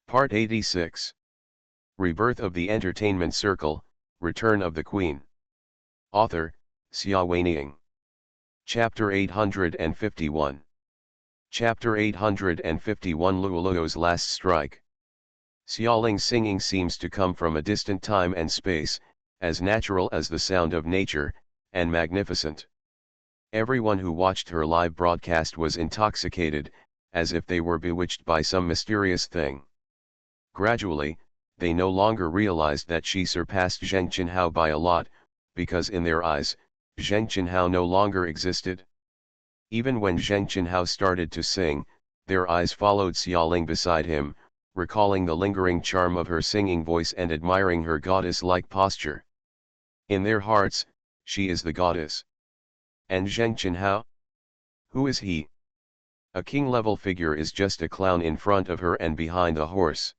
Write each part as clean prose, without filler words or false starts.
Part 86. Rebirth of the Entertainment Circle, Return of the Queen. Author, Xia Weining. Chapter 851. Chapter 851 Luoluo's Last Strike. Xiaoling's singing seems to come from a distant time and space, as natural as the sound of nature, and magnificent. Everyone who watched her live broadcast was intoxicated, as if they were bewitched by some mysterious thing. Gradually, they no longer realized that she surpassed Zheng Qinhao by a lot, because in their eyes, Zheng Qinhao no longer existed. Even when Zheng Qinhao started to sing, their eyes followed Xiaoling beside him, recalling the lingering charm of her singing voice and admiring her goddess-like posture. In their hearts, she is the goddess. And Zheng Qinhao? Who is he? A king-level figure is just a clown in front of her and behind the horse.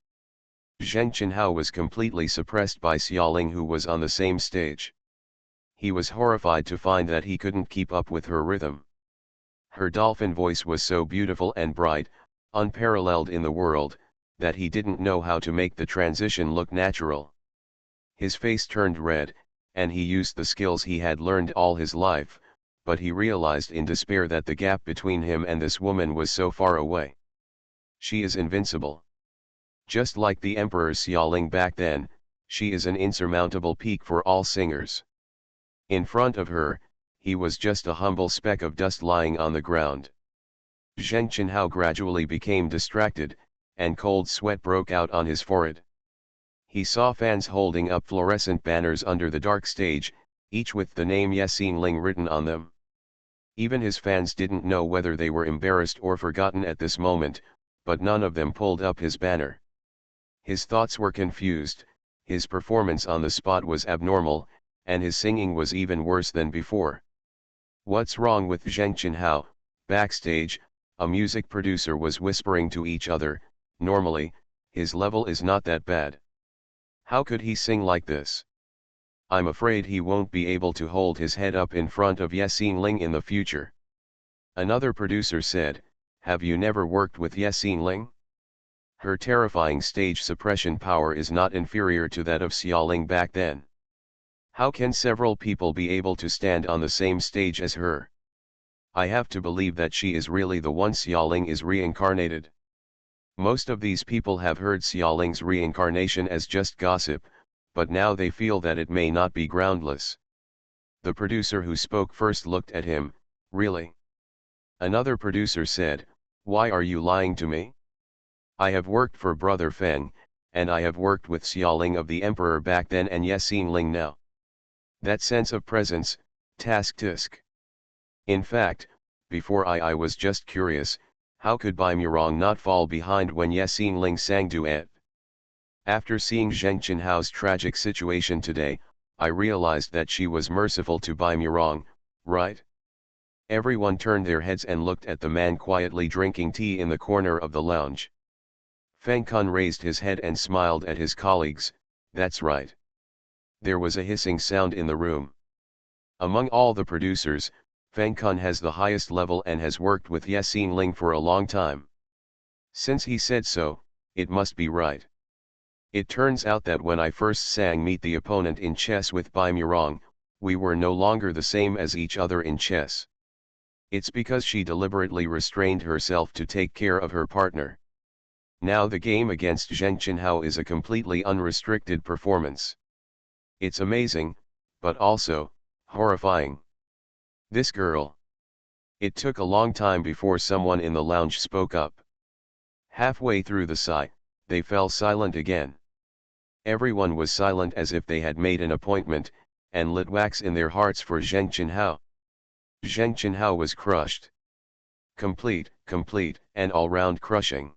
Zheng Qinhao was completely suppressed by Xiaoling, who was on the same stage. He was horrified to find that he couldn't keep up with her rhythm. Her dolphin voice was so beautiful and bright, unparalleled in the world, that he didn't know how to make the transition look natural. His face turned red, and he used the skills he had learned all his life, but he realized in despair that the gap between him and this woman was so far away. She is invincible. Just like the Emperor Xiaoling back then, she is an insurmountable peak for all singers. In front of her, he was just a humble speck of dust lying on the ground. Zheng Qinhao gradually became distracted, and cold sweat broke out on his forehead. He saw fans holding up fluorescent banners under the dark stage, each with the name Yexin Ling written on them. Even his fans didn't know whether they were embarrassed or forgotten at this moment, but none of them pulled up his banner. His thoughts were confused, his performance on the spot was abnormal, and his singing was even worse than before. What's wrong with Zheng Qinhao? Backstage, a music producer was whispering to each other. Normally, his level is not that bad. How could he sing like this? I'm afraid he won't be able to hold his head up in front of Yexin Ling in the future. Another producer said, have you never worked with Yexin Ling? Her terrifying stage suppression power is not inferior to that of Xiaoling back then. How can several people be able to stand on the same stage as her? I have to believe that she is really the one. Xiaoling is reincarnated. Most of these people have heard Xiaoling's reincarnation as just gossip, but now they feel that it may not be groundless. The producer who spoke first looked at him. Really? Another producer said, why are you lying to me? I have worked for Brother Feng, and I have worked with Xiaoling of the Emperor back then and Yexin Ling now. That sense of presence, tisk. In fact, before I was just curious, how could Bai Murong not fall behind when Yexin Ling sang duet? After seeing Zheng Qinhao's tragic situation today, I realized that she was merciful to Bai Murong, right? Everyone turned their heads and looked at the man quietly drinking tea in the corner of the lounge. Feng Kun raised his head and smiled at his colleagues. That's right. There was a hissing sound in the room. Among all the producers, Feng Kun has the highest level and has worked with Yexin Ling for a long time. Since he said so, it must be right. It turns out that when I first sang Meet the Opponent in chess with Bai Murong, we were no longer the same as each other in chess. It's because she deliberately restrained herself to take care of her partner. Now the game against Zheng Qinhao is a completely unrestricted performance. It's amazing, but also horrifying. This girl. It took a long time before someone in the lounge spoke up. Halfway through the sigh, they fell silent again. Everyone was silent as if they had made an appointment, and lit wax in their hearts for Zheng Qinhao. Zheng Qinhao was crushed. Complete, and all-round crushing.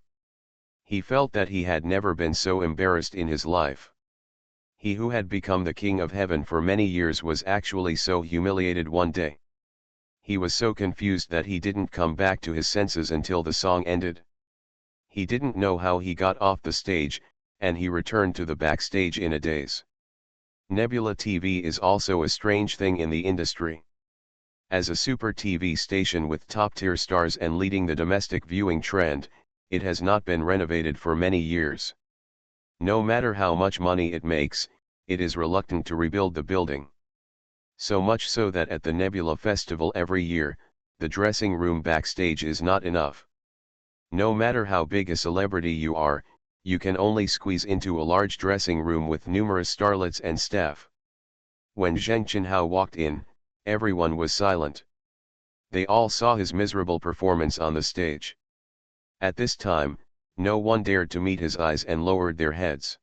He felt that he had never been so embarrassed in his life. He who had become the king of heaven for many years was actually so humiliated one day. He was so confused that he didn't come back to his senses until the song ended. He didn't know how he got off the stage, and he returned to the backstage in a daze. Nebula TV is also a strange thing in the industry. As a super TV station with top-tier stars and leading the domestic viewing trend, it has not been renovated for many years. No matter how much money it makes, it is reluctant to rebuild the building. So much so that at the Nebula Festival every year, the dressing room backstage is not enough. No matter how big a celebrity you are, you can only squeeze into a large dressing room with numerous starlets and staff. When Zheng Qinhao walked in, everyone was silent. They all saw his miserable performance on the stage. At this time, no one dared to meet his eyes and lowered their heads.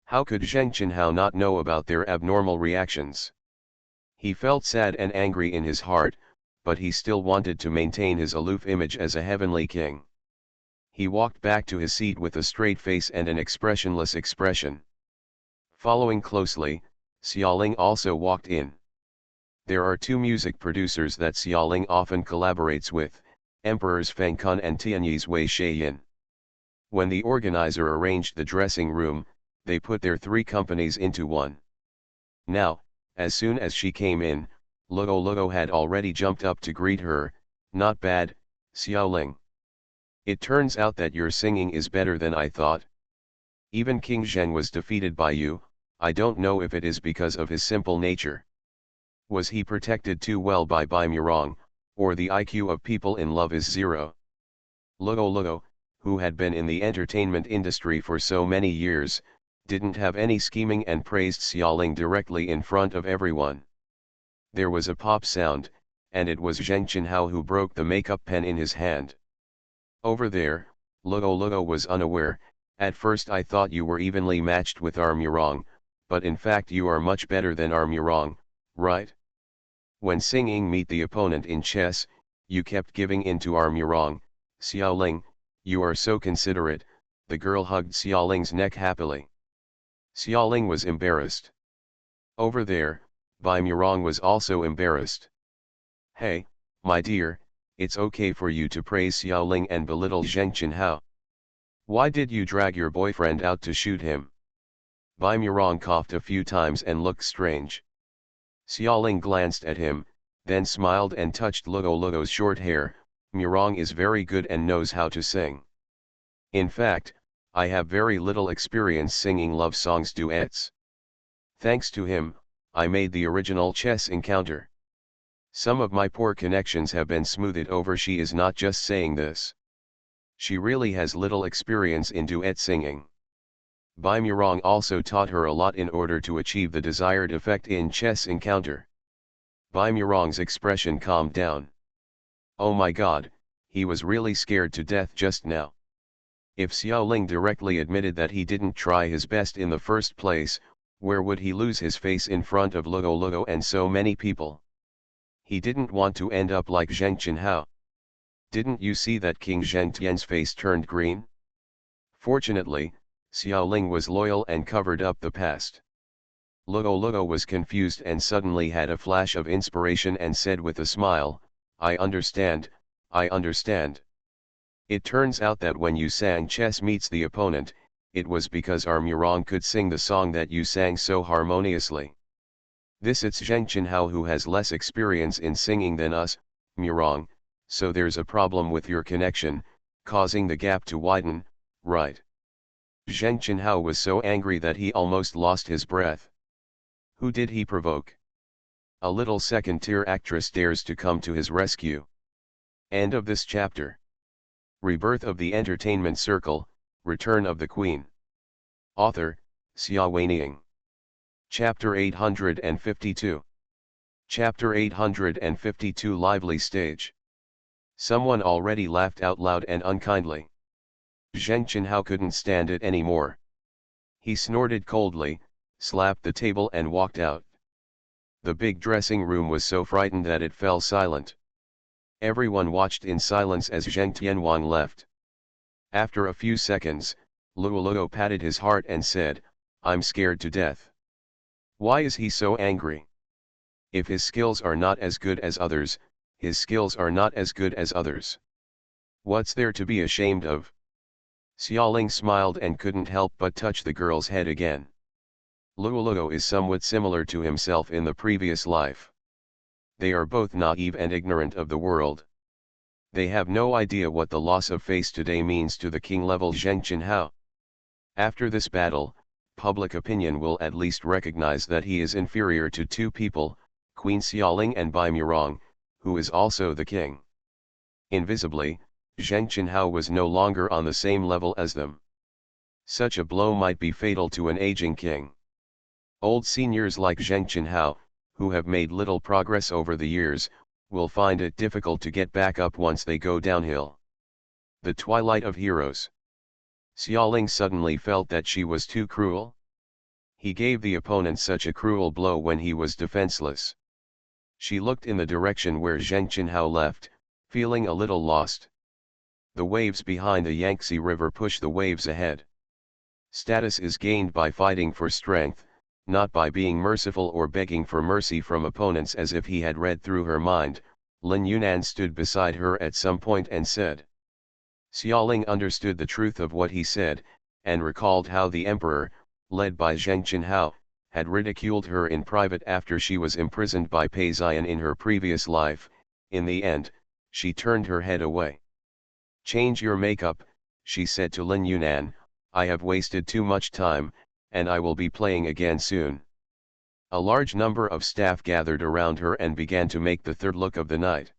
How could Zheng Qinhao not know about their abnormal reactions? He felt sad and angry in his heart, but he still wanted to maintain his aloof image as a heavenly king. He walked back to his seat with a straight face and an expressionless expression. Following closely, Xiaoling also walked in. There are two music producers that Xiaoling often collaborates with, Emperors Feng Kun and Tianyis Wei Shaiyin. When the organizer arranged the dressing room, they put their three companies into one. Now, as soon as she came in, Luo had already jumped up to greet her. "Not bad, Xiaoling. It turns out that your singing is better than I thought. Even King Zhen was defeated by you. I don't know if it is because of his simple nature. Was he protected too well by Bai Murong, or the IQ of people in love is zero?" Luo, who had been in the entertainment industry for so many years, didn't have any scheming and praised Xiaoling directly in front of everyone. There was a pop sound, and it was Zheng Qinhao who broke the makeup pen in his hand. "Over there," Luo was unaware. "At first I thought you were evenly matched with our Murong, but in fact you are much better than our Murong, right? When singing Meet the Opponent in chess, you kept giving in to our Murong. Xiaoling, you are so considerate." The girl hugged Xiaoling's neck happily. Xiaoling was embarrassed. Over there, Bai Murong was also embarrassed. "Hey, my dear, it's okay for you to praise Xiaoling and belittle Zheng Qinhao. Why did you drag your boyfriend out to shoot him?" Bai Murong coughed a few times and looked strange. Xiaoling glanced at him, then smiled and touched Luo's short hair. "Murong is very good and knows how to sing. In fact, I have very little experience singing love songs duets. Thanks to him, I made the original chess encounter. Some of my poor connections have been smoothed over." She is not just saying this. She really has little experience in duet singing. Bai Murong also taught her a lot in order to achieve the desired effect in chess encounter. Bai Murong's expression calmed down. Oh my god, he was really scared to death just now. If Xiaoling directly admitted that he didn't try his best in the first place, where would he lose his face in front of Luo and so many people? He didn't want to end up like Zheng Qinhao. Didn't you see that King Zheng Tian's face turned green? Fortunately, Xiaoling was loyal and covered up the past. Luo was confused and suddenly had a flash of inspiration and said with a smile, I understand. It turns out that when you sang Chess Meets the Opponent, it was because our Murong could sing the song that you sang so harmoniously. This it's Zheng Qinhao who has less experience in singing than us, Murong, so there's a problem with your connection, causing the gap to widen, right? Zheng Qinhao was so angry that he almost lost his breath. Who did he provoke? A little second-tier actress dares to come to his rescue. End of this chapter. Rebirth of the Entertainment Circle, Return of the Queen. Author, Xia Weining. Chapter 852. Chapter 852 Lively Stage. Someone already laughed out loud and unkindly. Zheng Qinhao couldn't stand it anymore. He snorted coldly, slapped the table and walked out. The big dressing room was so frightened that it fell silent. Everyone watched in silence as Zheng Tianhuang left. After a few seconds, Luo patted his heart and said, I'm scared to death. Why is he so angry? If his skills are not as good as others, his skills are not as good as others. What's there to be ashamed of? Xiaoling smiled and couldn't help but touch the girl's head again. Luo is somewhat similar to himself in the previous life. They are both naive and ignorant of the world. They have no idea what the loss of face today means to the king-level Zheng Qinhao. After this battle, public opinion will at least recognize that he is inferior to two people, Queen Xiaoling and Bai Murong, who is also the king. Invisibly, Zheng Qinhao was no longer on the same level as them. Such a blow might be fatal to an aging king. Old seniors like Zheng Qinhao, who have made little progress over the years, will find it difficult to get back up once they go downhill. The Twilight of Heroes. Xiaoling suddenly felt that she was too cruel. He gave the opponent such a cruel blow when he was defenseless. She looked in the direction where Zheng Qinhao left, feeling a little lost. The waves behind the Yangtze River push the waves ahead. Status is gained by fighting for strength, not by being merciful or begging for mercy from opponents. As if he had read through her mind, Lin Yunnan stood beside her at some point and said. Xiaoling understood the truth of what he said, and recalled how the emperor, led by Zheng Qinhao, had ridiculed her in private after she was imprisoned by Pei Ziyan in her previous life. In the end, she turned her head away. "Change your makeup," she said to Lin Yunnan, "I have wasted too much time, and I will be playing again soon." A large number of staff gathered around her and began to make the third look of the night.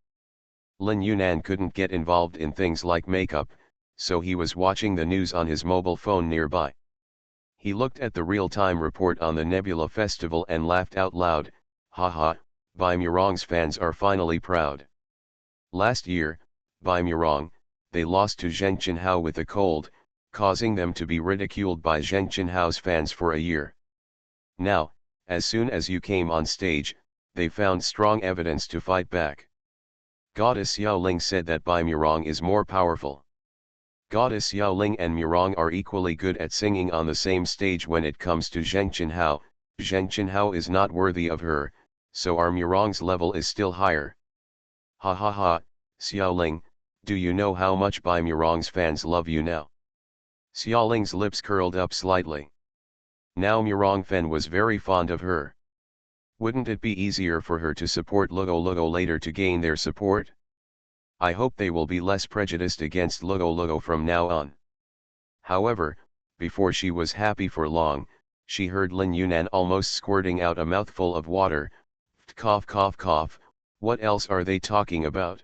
Lin Yunnan couldn't get involved in things like makeup, so he was watching the news on his mobile phone nearby. He looked at the real-time report on the Nebula Festival and laughed out loud. Haha, Bai Murong's fans are finally proud. Last year, Bai Murong, they lost to Zheng Qinhao with a cold, causing them to be ridiculed by Zheng Qinhao's fans for a year. Now, as soon as you came on stage, they found strong evidence to fight back. Goddess Xiaoling said that Bai Murong is more powerful. Goddess Xiaoling and Murong are equally good at singing on the same stage. When it comes to Zheng Qinhao is not worthy of her, so our Murong's level is still higher. Ha ha ha, Xiaoling, do you know how much Bai Murong's fans love you now? Xiaoling's lips curled up slightly. Now Murong Fen was very fond of her. Wouldn't it be easier for her to support Lugo later to gain their support? I hope they will be less prejudiced against Lugo from now on. However, before she was happy for long, she heard Lin Yunnan almost squirting out a mouthful of water. Cough cough cough, what else are they talking about?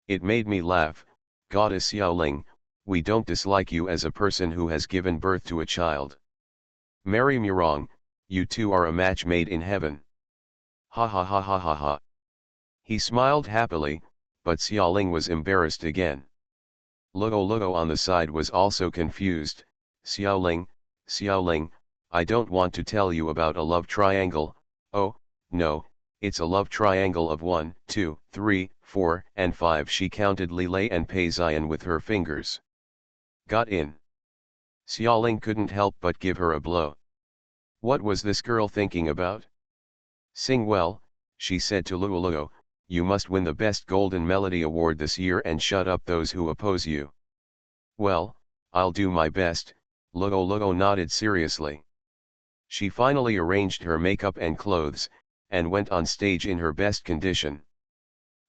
It made me laugh. Goddess Xiaoling, we don't dislike you as a person who has given birth to a child. Mary Murong, you two are a match made in heaven. Ha ha ha ha ha ha. He smiled happily, but Xiaoling was embarrassed again. Lugo on the side was also confused. Xiaoling, I don't want to tell you about a love triangle. Oh, no, it's a love triangle of 1, 2, 3, 4, and 5. She counted Lilei and Pei Ziyan with her fingers. Got in. Xiaoling couldn't help but give her a blow. What was this girl thinking about? Sing well, she said to Luo. You must win the Best Golden Melody Award this year and shut up those who oppose you. Well, I'll do my best, Luo nodded seriously. She finally arranged her makeup and clothes, and went on stage in her best condition.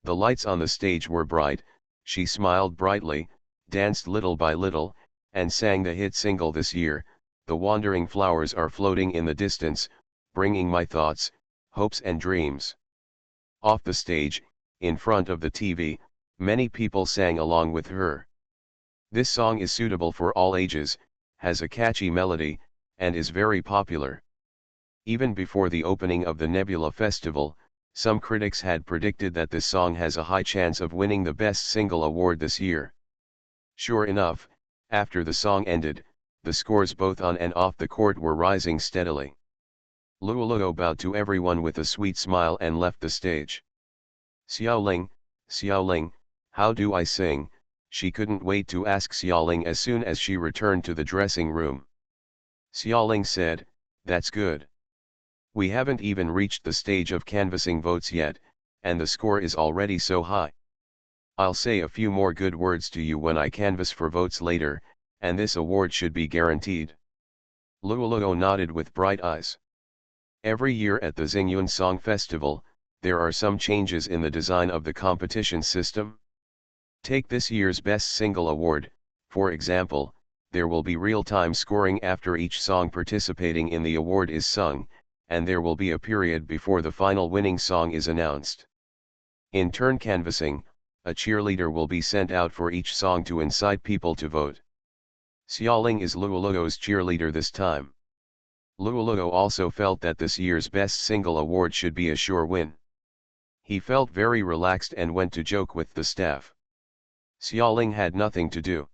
The lights on the stage were bright, she smiled brightly, danced little by little, and sang the hit single this year, The Wandering Flowers Are Floating in the Distance, Bringing My Thoughts, Hopes and Dreams. Off the stage, in front of the TV, many people sang along with her. This song is suitable for all ages, has a catchy melody, and is very popular. Even before the opening of the Nebula Festival, some critics had predicted that this song has a high chance of winning the Best Single award this year. Sure enough, after the song ended, the scores both on and off the court were rising steadily. Luo bowed to everyone with a sweet smile and left the stage. Xiaoling, how do I sing? She couldn't wait to ask Xiaoling as soon as she returned to the dressing room. Xiaoling said, that's good. We haven't even reached the stage of canvassing votes yet, and the score is already so high. I'll say a few more good words to you when I canvass for votes later, and this award should be guaranteed. Luo nodded with bright eyes. Every year at the Xingyun Song Festival, there are some changes in the design of the competition system. Take this year's Best Single Award, for example. there will be real-time scoring after each song participating in the award is sung, and there will be a period before the final winning song is announced. In turn canvassing, a cheerleader will be sent out for each song to incite people to vote. Xiaoling is Luoluo's cheerleader this time. Luoluo also felt that this year's Best Single award should be a sure win. He felt very relaxed and went to joke with the staff. Xiaoling had nothing to do.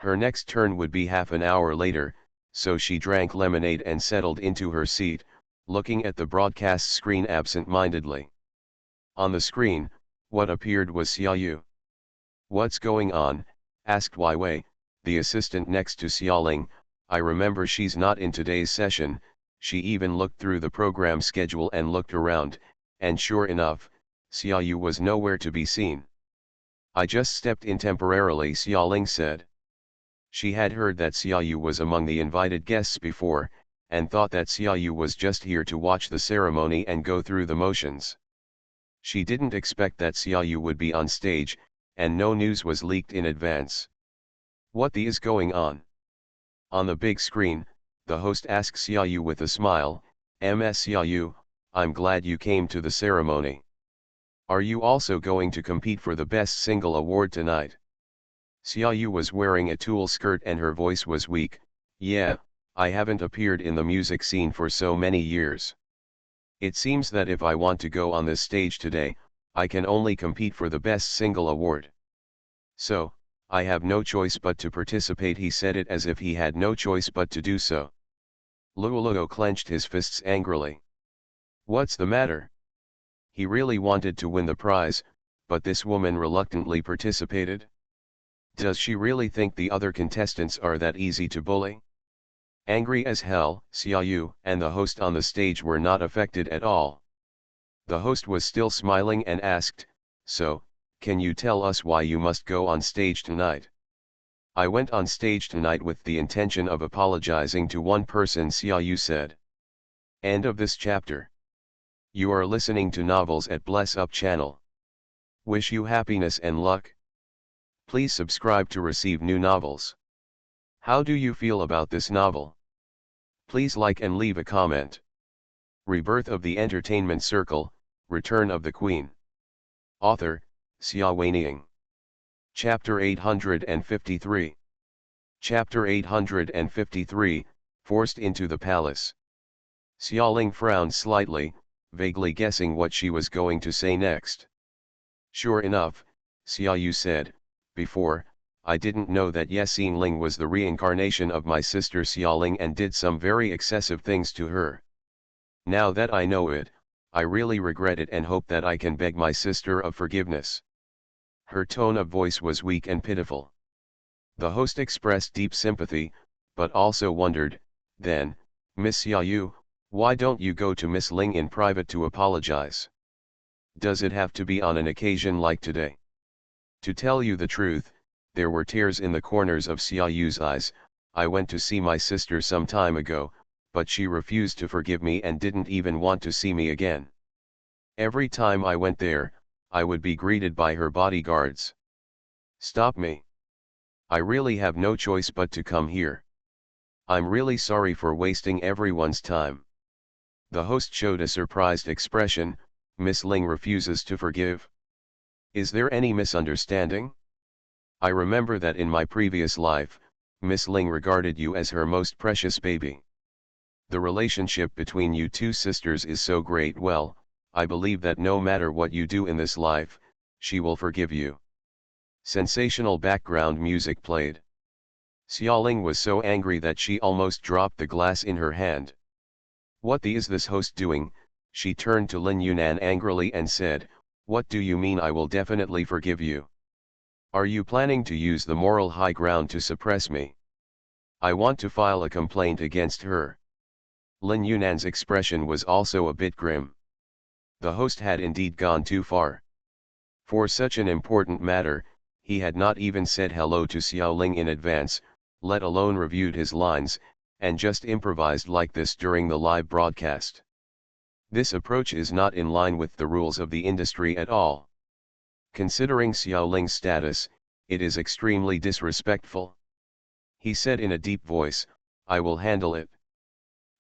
Her next turn would be half an hour later, so she drank lemonade and settled into her seat, looking at the broadcast screen absent-mindedly. On the screen, what appeared was Xiaoyu. "What's going on?" asked Weiwei, the assistant next to Xiaoling. "I remember she's not in today's session." She even looked through the program schedule and looked around, and sure enough, Xiaoyu was nowhere to be seen. "I just stepped in temporarily," Xiaoling said. She had heard that Xiaoyu was among the invited guests before, and thought that Xiaoyu was just here to watch the ceremony and go through the motions. She didn't expect that Xiaoyu would be on stage, and no news was leaked in advance. "What the is going on?" On the big screen, the host asked Xiaoyu with a smile. "Ms. Xiaoyu, I'm glad you came to the ceremony. Are you also going to compete for the Best Single award tonight?" Xiaoyu was wearing a tulle skirt and her voice was weak. "Yeah, I haven't appeared in the music scene for so many years. It seems that if I want to go on this stage today, I can only compete for the Best Single award. So, I have no choice but to participate." He said it as if he had no choice but to do so. Luoluo clenched his fists angrily. What's the matter? He really wanted to win the prize, but this woman reluctantly participated. Does she really think the other contestants are that easy to bully? Angry as hell, Xiaoyu and the host on the stage were not affected at all. The host was still smiling and asked, "So, can you tell us why you must go on stage tonight?" "I went on stage tonight with the intention of apologizing to one person," Xiaoyu said. End of this chapter. You are listening to Novels at Bless Up channel. Wish you happiness and luck. Please subscribe to receive new novels. How do you feel about this novel? Please like and leave a comment. Rebirth of the Entertainment Circle, Return of the Queen. Author, Xia Weiniang. Chapter 853. Chapter 853, Forced into the Palace. Xiaoling frowned slightly, vaguely guessing what she was going to say next. Sure enough, Xiaoyu said, "Before, I didn't know that Ye Xinling was the reincarnation of my sister Xiaoling and did some very excessive things to her. Now that I know it, I really regret it and hope that I can beg my sister of forgiveness." Her tone of voice was weak and pitiful. The host expressed deep sympathy, but also wondered, then, "Miss Xiaoyu, why don't you go to Miss Ling in private to apologize? Does it have to be on an occasion like today?" To tell you the truth, there were tears in the corners of Xiaoyu's eyes. "I went to see my sister some time ago, but she refused to forgive me and didn't even want to see me again. Every time I went there, I would be greeted by her bodyguards. Stop me. I really have no choice but to come here. I'm really sorry for wasting everyone's time." The host showed a surprised expression. "Miss Ling refuses to forgive? Is there any misunderstanding? I remember that in my previous life, Miss Ling regarded you as her most precious baby. The relationship between you two sisters is so great. Well, I believe that no matter what you do in this life, she will forgive you." Sensational background music played. Xiaoling was so angry that she almost dropped the glass in her hand. "What the is this host doing?" She turned to Lin Yunan angrily and said, "What do you mean I will definitely forgive you? Are you planning to use the moral high ground to suppress me? I want to file a complaint against her." Lin Yunan's expression was also a bit grim. The host had indeed gone too far. For such an important matter, he had not even said hello to Xiaoling in advance, let alone reviewed his lines, and just improvised like this during the live broadcast. This approach is not in line with the rules of the industry at all. Considering Xiaoling's status, it is extremely disrespectful. He said in a deep voice, "I will handle it."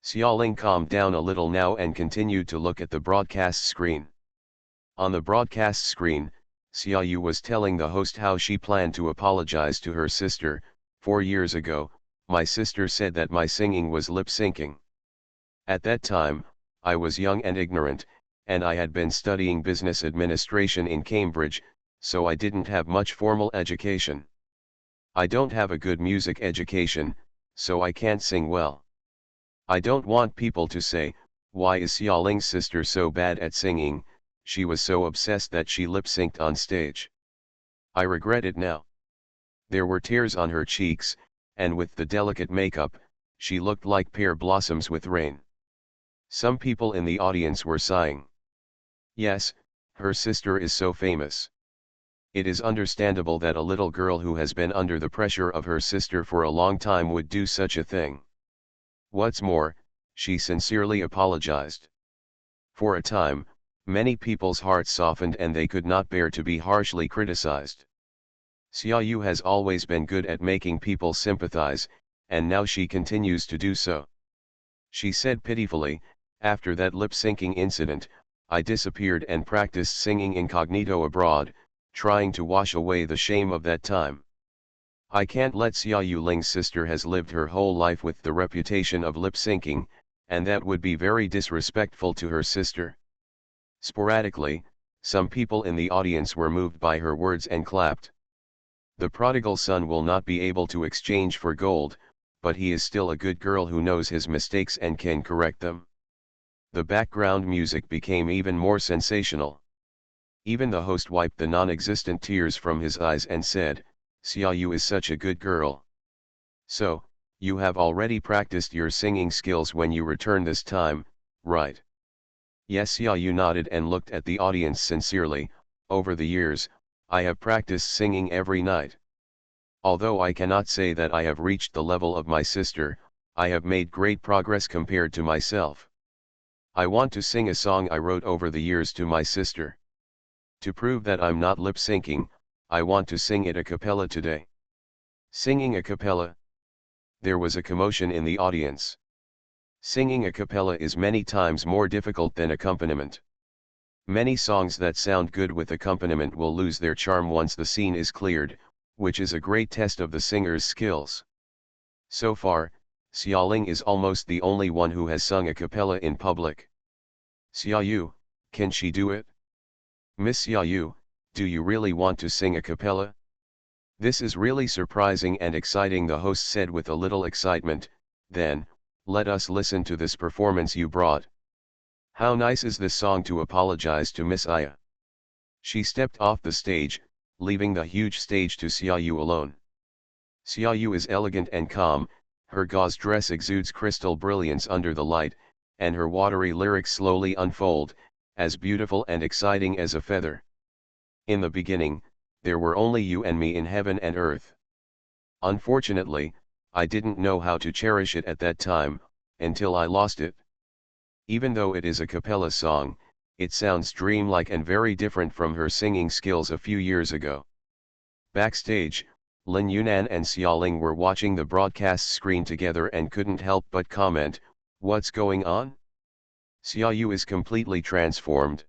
Xiaoling calmed down a little now and continued to look at the broadcast screen. On the broadcast screen, Xiaoyu was telling the host how she planned to apologize to her sister. 4 years ago, my sister said that my singing was lip-syncing. At that time, I was young and ignorant, and I had been studying business administration in Cambridge, so I didn't have much formal education. I don't have a good music education, so I can't sing well. I don't want people to say, "Why is Xiaoling's sister so bad at singing? She was so obsessed that she lip-synced on stage." I regret it now. There were tears on her cheeks, and with the delicate makeup, she looked like pear blossoms with rain. Some people in the audience were sighing. Yes, her sister is so famous. It is understandable that a little girl who has been under the pressure of her sister for a long time would do such a thing. What's more, she sincerely apologized. For a time, many people's hearts softened and they could not bear to be harshly criticized. Xiaoyu has always been good at making people sympathize, and now she continues to do so. She said pitifully, "After that lip-syncing incident, I disappeared and practiced singing incognito abroad, trying to wash away the shame of that time. I can't let Xiaoyu Ling's sister has lived her whole life with the reputation of lip-syncing, and that would be very disrespectful to her sister." Sporadically, some people in the audience were moved by her words and clapped. The prodigal son will not be able to exchange for gold, but he is still a good girl who knows his mistakes and can correct them. The background music became even more sensational. Even the host wiped the non-existent tears from his eyes and said, "Xiaoyu is such a good girl. So, you have already practiced your singing skills when you return this time, right?" Yes, Xiaoyu nodded and looked at the audience sincerely. "Over the years, I have practiced singing every night. Although I cannot say that I have reached the level of my sister, I have made great progress compared to myself. I want to sing a song I wrote over the years to my sister. To prove that I'm not lip-syncing, I want to sing it a cappella today." Singing a cappella? There was a commotion in the audience. Singing a cappella is many times more difficult than accompaniment. Many songs that sound good with accompaniment will lose their charm once the scene is cleared, which is a great test of the singer's skills. So far, Xiaoling is almost the only one who has sung a cappella in public. "Xiaoyu, can she do it? Miss Xiaoyu, do you really want to sing a cappella?" "This is really surprising and exciting," the host said with a little excitement. "Then, let us listen to this performance you brought. How nice is this song to apologize to Miss Aya." She stepped off the stage, leaving the huge stage to Xiaoyu alone. Xiaoyu is elegant and calm, her gauze dress exudes crystal brilliance under the light, and her watery lyrics slowly unfold, as beautiful and exciting as a feather. "In the beginning, there were only you and me in heaven and earth. Unfortunately, I didn't know how to cherish it at that time, until I lost it." Even though it is a cappella song, it sounds dreamlike and very different from her singing skills a few years ago. Backstage, Lin Yunan and Xiaoling were watching the broadcast screen together and couldn't help but comment, "What's going on? Xiaoyu is completely transformed.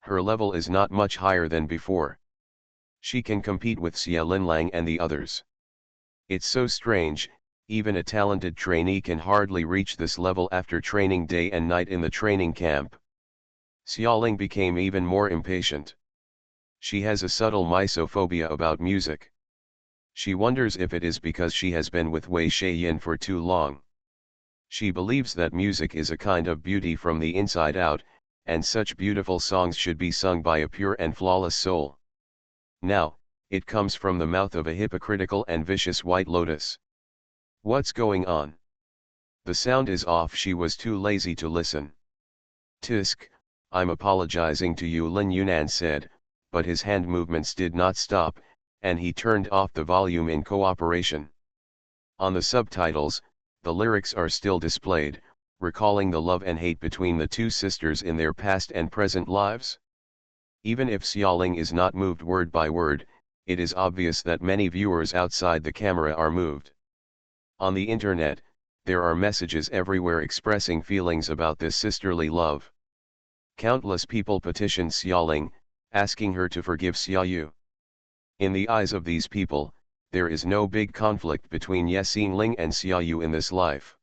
Her level is not much higher than before. She can compete with Xia Linlang and the others. It's so strange, even a talented trainee can hardly reach this level after training day and night in the training camp." Xiaoling became even more impatient. She has a subtle misophobia about music. She wonders if it is because she has been with Wei Shaiyin for too long. She believes that music is a kind of beauty from the inside out, and such beautiful songs should be sung by a pure and flawless soul. Now, it comes from the mouth of a hypocritical and vicious white lotus. What's going on? The sound is off. She was too lazy to listen. "Tisk, I'm apologizing to you," Lin Yunan said, but his hand movements did not stop, and he turned off the volume in cooperation. On the subtitles, the lyrics are still displayed, recalling the love and hate between the two sisters in their past and present lives. Even if Xiaoling is not moved word by word, it is obvious that many viewers outside the camera are moved. On the internet, there are messages everywhere expressing feelings about this sisterly love. Countless people petitioned Xiaoling, asking her to forgive Xiaoyu. In the eyes of these people, there is no big conflict between Ye Xingling and Xiaoyu in this life.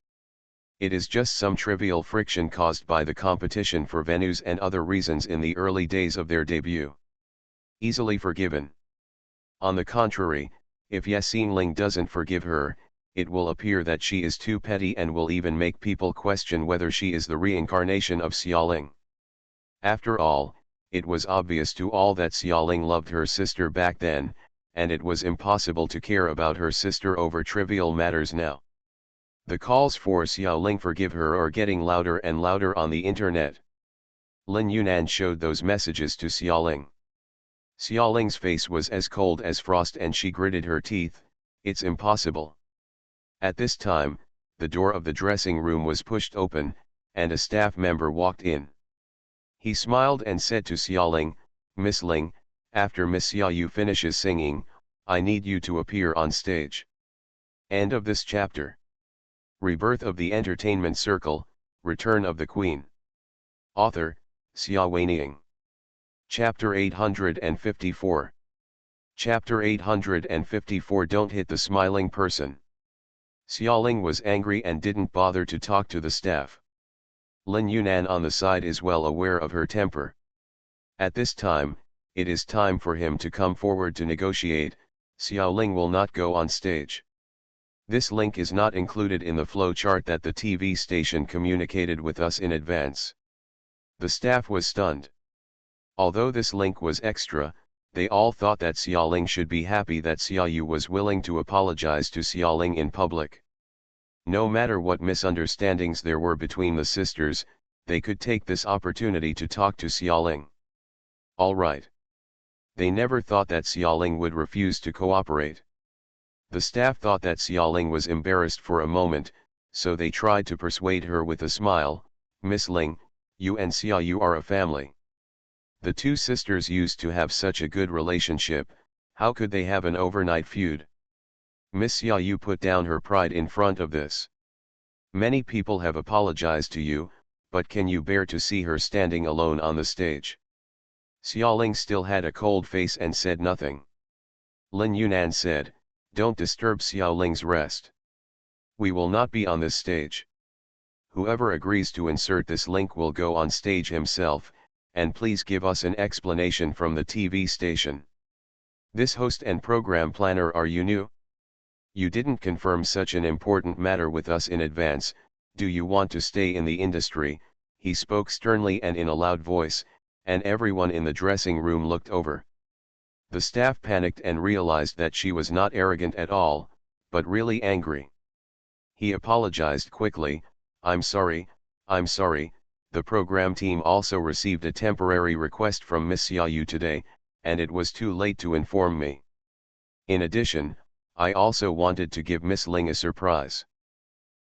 It is just some trivial friction caused by the competition for venues and other reasons in the early days of their debut. Easily forgiven. On the contrary, if Ye Xingling doesn't forgive her, it will appear that she is too petty and will even make people question whether she is the reincarnation of Xiaoling. After all, it was obvious to all that Xiaoling loved her sister back then, and it was impossible to care about her sister over trivial matters now. The calls for Xiaoling forgive her are getting louder and louder on the internet. Lin Yunan showed those messages to Xiaoling. Xiaoling's face was as cold as frost and she gritted her teeth. It's impossible. At this time, the door of the dressing room was pushed open, and a staff member walked in. He smiled and said to Xiaoling, "Miss Ling, after Miss Xiaoyu finishes singing, I need you to appear on stage." End of this chapter. Rebirth of the Entertainment Circle, Return of the Queen. Author, Xia Weining. Chapter 854. Chapter 854 Don't hit the smiling person. Xiaoling was angry and didn't bother to talk to the staff. Lin Yunan on the side is well aware of her temper. At this time, it is time for him to come forward to negotiate. Xiaoling will not go on stage. This link is not included in the flow chart that the TV station communicated with us in advance. The staff was stunned. Although this link was extra, they all thought that Xiaoling should be happy that Xiaoyu was willing to apologize to Xiaoling in public. No matter what misunderstandings there were between the sisters, they could take this opportunity to talk to Xiaoling. All right. They never thought that Xiaoling would refuse to cooperate. The staff thought that Xiaoling was embarrassed for a moment, so they tried to persuade her with a smile, "Miss Ling, you and Xiaoyu are a family. The two sisters used to have such a good relationship, how could they have an overnight feud?" Miss Xiaoyu put down her pride in front of this. "Many people have apologized to you, but can you bear to see her standing alone on the stage?" Xiaoling still had a cold face and said nothing. Lin Yunan said, "Don't disturb Xiaoling's rest. We will not be on this stage. Whoever agrees to insert this link will go on stage himself, and please give us an explanation from the TV station. This host and program planner, are you new? You didn't confirm such an important matter with us in advance. Do you want to stay in the industry?" He spoke sternly and in a loud voice, and everyone in the dressing room looked over. The staff panicked and realized that she was not arrogant at all, but really angry. He apologized quickly, I'm sorry. The program team also received a temporary request from Miss Xiaoyu today, and it was too late to inform me. In addition, I also wanted to give Miss Ling a surprise."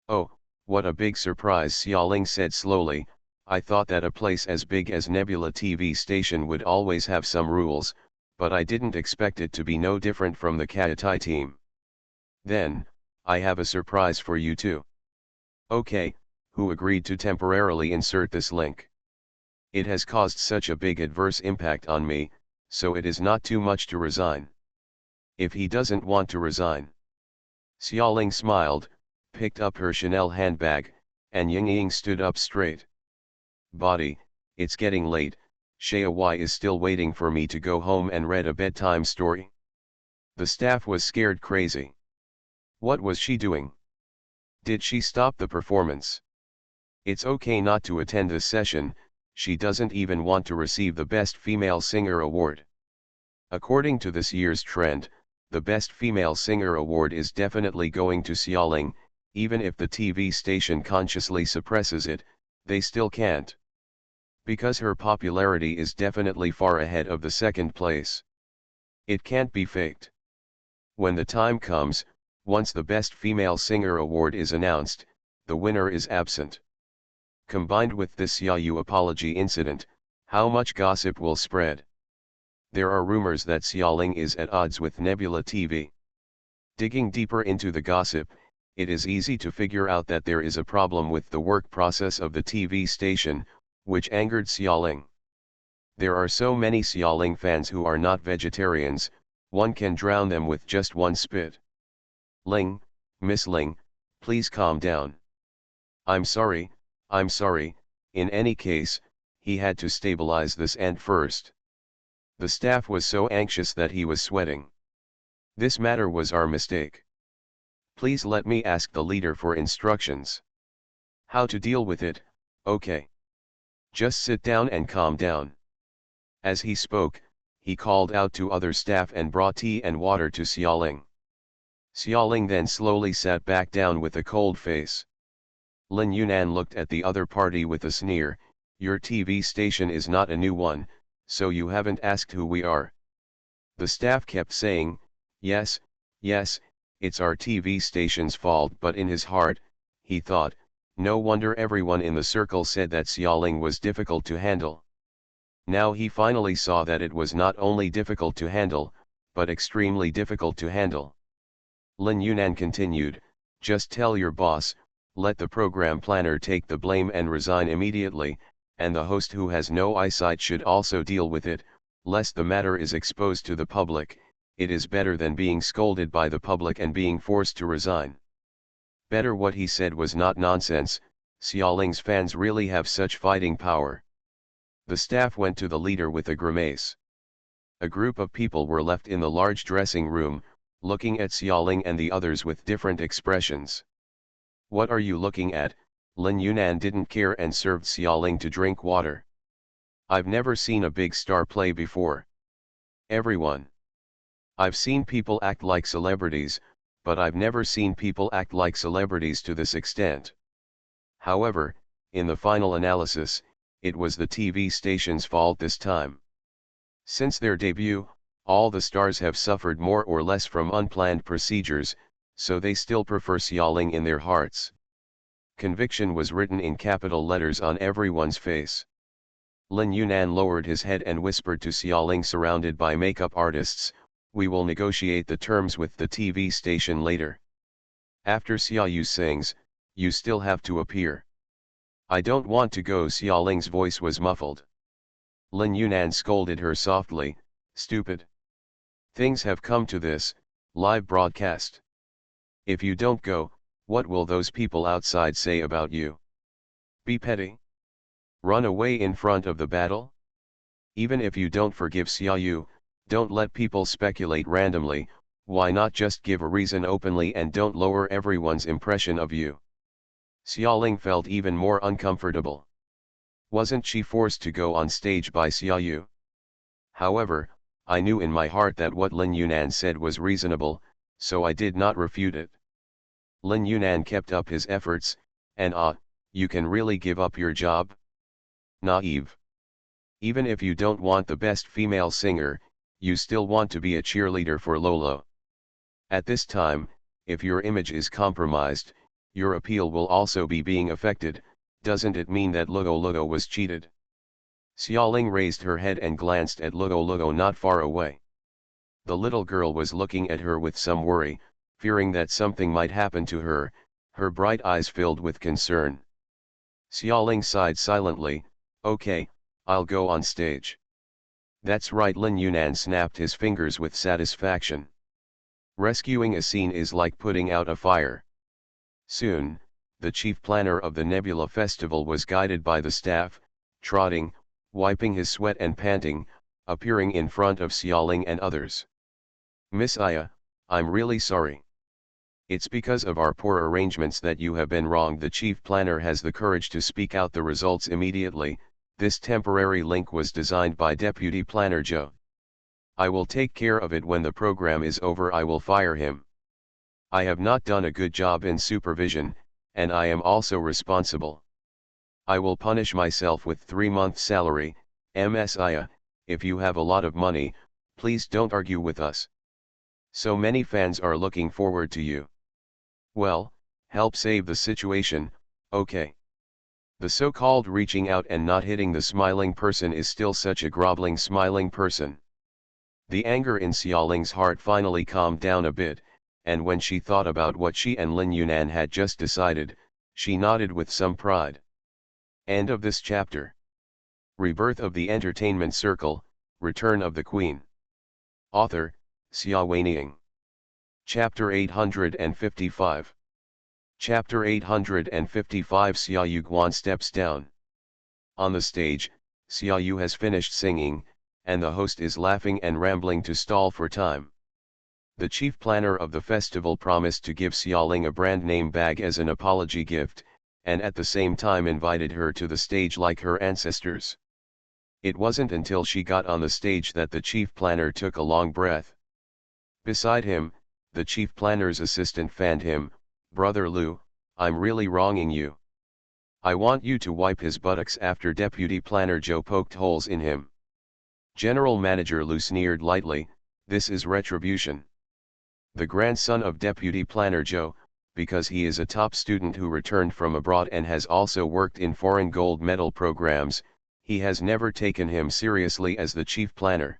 "Oh, what a big surprise," Xiaoling said slowly. "I thought that a place as big as Nebula TV station would always have some rules, but I didn't expect it to be no different from the Kaitai team. Then, I have a surprise for you too." "Okay, who agreed to temporarily insert this link? It has caused such a big adverse impact on me, so it is not too much to resign." "If he doesn't want to resign." Xiaoling smiled, picked up her Chanel handbag, and Ying stood up straight. "Body, it's getting late. Xiaoyu is still waiting for me to go home and read a bedtime story." The staff was scared crazy. What was she doing? Did she stop the performance? It's okay not to attend this session. She doesn't even want to receive the Best Female Singer award. According to this year's trend, the Best Female Singer award is definitely going to Xiaoling. Even if the TV station consciously suppresses it, they still can't. Because her popularity is definitely far ahead of the second place. It can't be faked. When the time comes, once the Best Female Singer award is announced, the winner is absent. Combined with this Xiaoyu apology incident, how much gossip will spread? There are rumors that Xiaoling is at odds with Nebula TV. Digging deeper into the gossip, it is easy to figure out that there is a problem with the work process of the TV station, which angered Xiaoling. There are so many Xiaoling fans who are not vegetarians, one can drown them with just one spit. Ling, Miss Ling, please calm down. I'm sorry, in any case, he had to stabilize this ant first. The staff was so anxious that he was sweating. This matter was our mistake. Please let me ask the leader for instructions. How to deal with it, okay. Just sit down and calm down. As he spoke, he called out to other staff and brought tea and water to Xiaoling. Xiaoling then slowly sat back down with a cold face. Lin Yunan looked at the other party with a sneer, your TV station is not a new one, so you haven't asked who we are. The staff kept saying, yes, it's our TV station's fault, but in his heart, he thought, no wonder everyone in the circle said that Xiaoling was difficult to handle. Now he finally saw that it was not only difficult to handle, but extremely difficult to handle. Lin Yunan continued, just tell your boss, let the program planner take the blame and resign immediately, and the host who has no eyesight should also deal with it, lest the matter is exposed to the public. It is better than being scolded by the public and being forced to resign. Better what he said was not nonsense, Xiaoling's fans really have such fighting power. The staff went to the leader with a grimace. A group of people were left in the large dressing room, looking at Xiaoling and the others with different expressions. What are you looking at? Lin Yunan didn't care and served Xiaoling to drink water. I've never seen a big star play before. Everyone. I've seen people act like celebrities, but I've never seen people act like celebrities to this extent. However, in the final analysis, it was the TV station's fault this time. Since their debut, all the stars have suffered more or less from unplanned procedures, so they still prefer Xiaoling in their hearts. Conviction was written in capital letters on everyone's face. Lin Yunan lowered his head and whispered to Xiaoling, surrounded by makeup artists, we will negotiate the terms with the TV station later. After Xiaoyu sings, you still have to appear. I don't want to go. Xiaoling's voice was muffled. Lin Yunan scolded her softly, stupid. Things have come to this, live broadcast. If you don't go, what will those people outside say about you? Be petty? Run away in front of the battle? Even if you don't forgive Xiaoyu, don't let people speculate randomly, why not just give a reason openly and don't lower everyone's impression of you? Xiaoling felt even more uncomfortable. Wasn't she forced to go on stage by Xiaoyu? However, I knew in my heart that what Lin Yunan said was reasonable, so I did not refute it. Lin Yunan kept up his efforts, and you can really give up your job? Naive. Even if you don't want the best female singer, you still want to be a cheerleader for Lolo. At this time, if your image is compromised, your appeal will also be being affected. Doesn't it mean that Logo was cheated? Xiaoling raised her head and glanced at Logo not far away. The little girl was looking at her with some worry, fearing that something might happen to her, her bright eyes filled with concern. Xiaoling sighed silently, okay, I'll go on stage. That's right. Lin Yunan snapped his fingers with satisfaction. Rescuing a scene is like putting out a fire. Soon, the chief planner of the Nebula Festival was guided by the staff, trotting, wiping his sweat and panting, appearing in front of Xiaoling and others. Miss Aya, I'm really sorry. It's because of our poor arrangements that you have been wronged. The chief planner has the courage to speak out the results immediately. This temporary link was designed by Deputy Planner Joe. I will take care of it. When the program is over, I will fire him. I have not done a good job in supervision, and I am also responsible. I will punish myself with 3 months' salary. Ms. Aya, if you have a lot of money, please don't argue with us. So many fans are looking forward to you. Well, help save the situation, okay. The so-called reaching out and not hitting the smiling person is still such a groveling smiling person. The anger in Xiaoling's heart finally calmed down a bit, and when she thought about what she and Lin Yunan had just decided, she nodded with some pride. End of this chapter. Rebirth of the Entertainment Circle, Return of the Queen. Author, Xia Weining. Chapter 855. Chapter 855. Xia Yuguan steps down. On the stage, Xia Yu has finished singing, and the host is laughing and rambling to stall for time. The chief planner of the festival promised to give Xiaoling a brand name bag as an apology gift, and at the same time invited her to the stage like her ancestors. It wasn't until she got on the stage that the chief planner took a long breath. Beside him, the chief planner's assistant fanned him. "Brother Lu, I'm really wronging you. I want you to wipe his buttocks." After Deputy Planner Zhou poked holes in him. General Manager Lu sneered lightly, "This is retribution." The grandson of Deputy Planner Zhou, because he is a top student who returned from abroad and has also worked in foreign gold medal programs, he has never taken him seriously as the chief planner.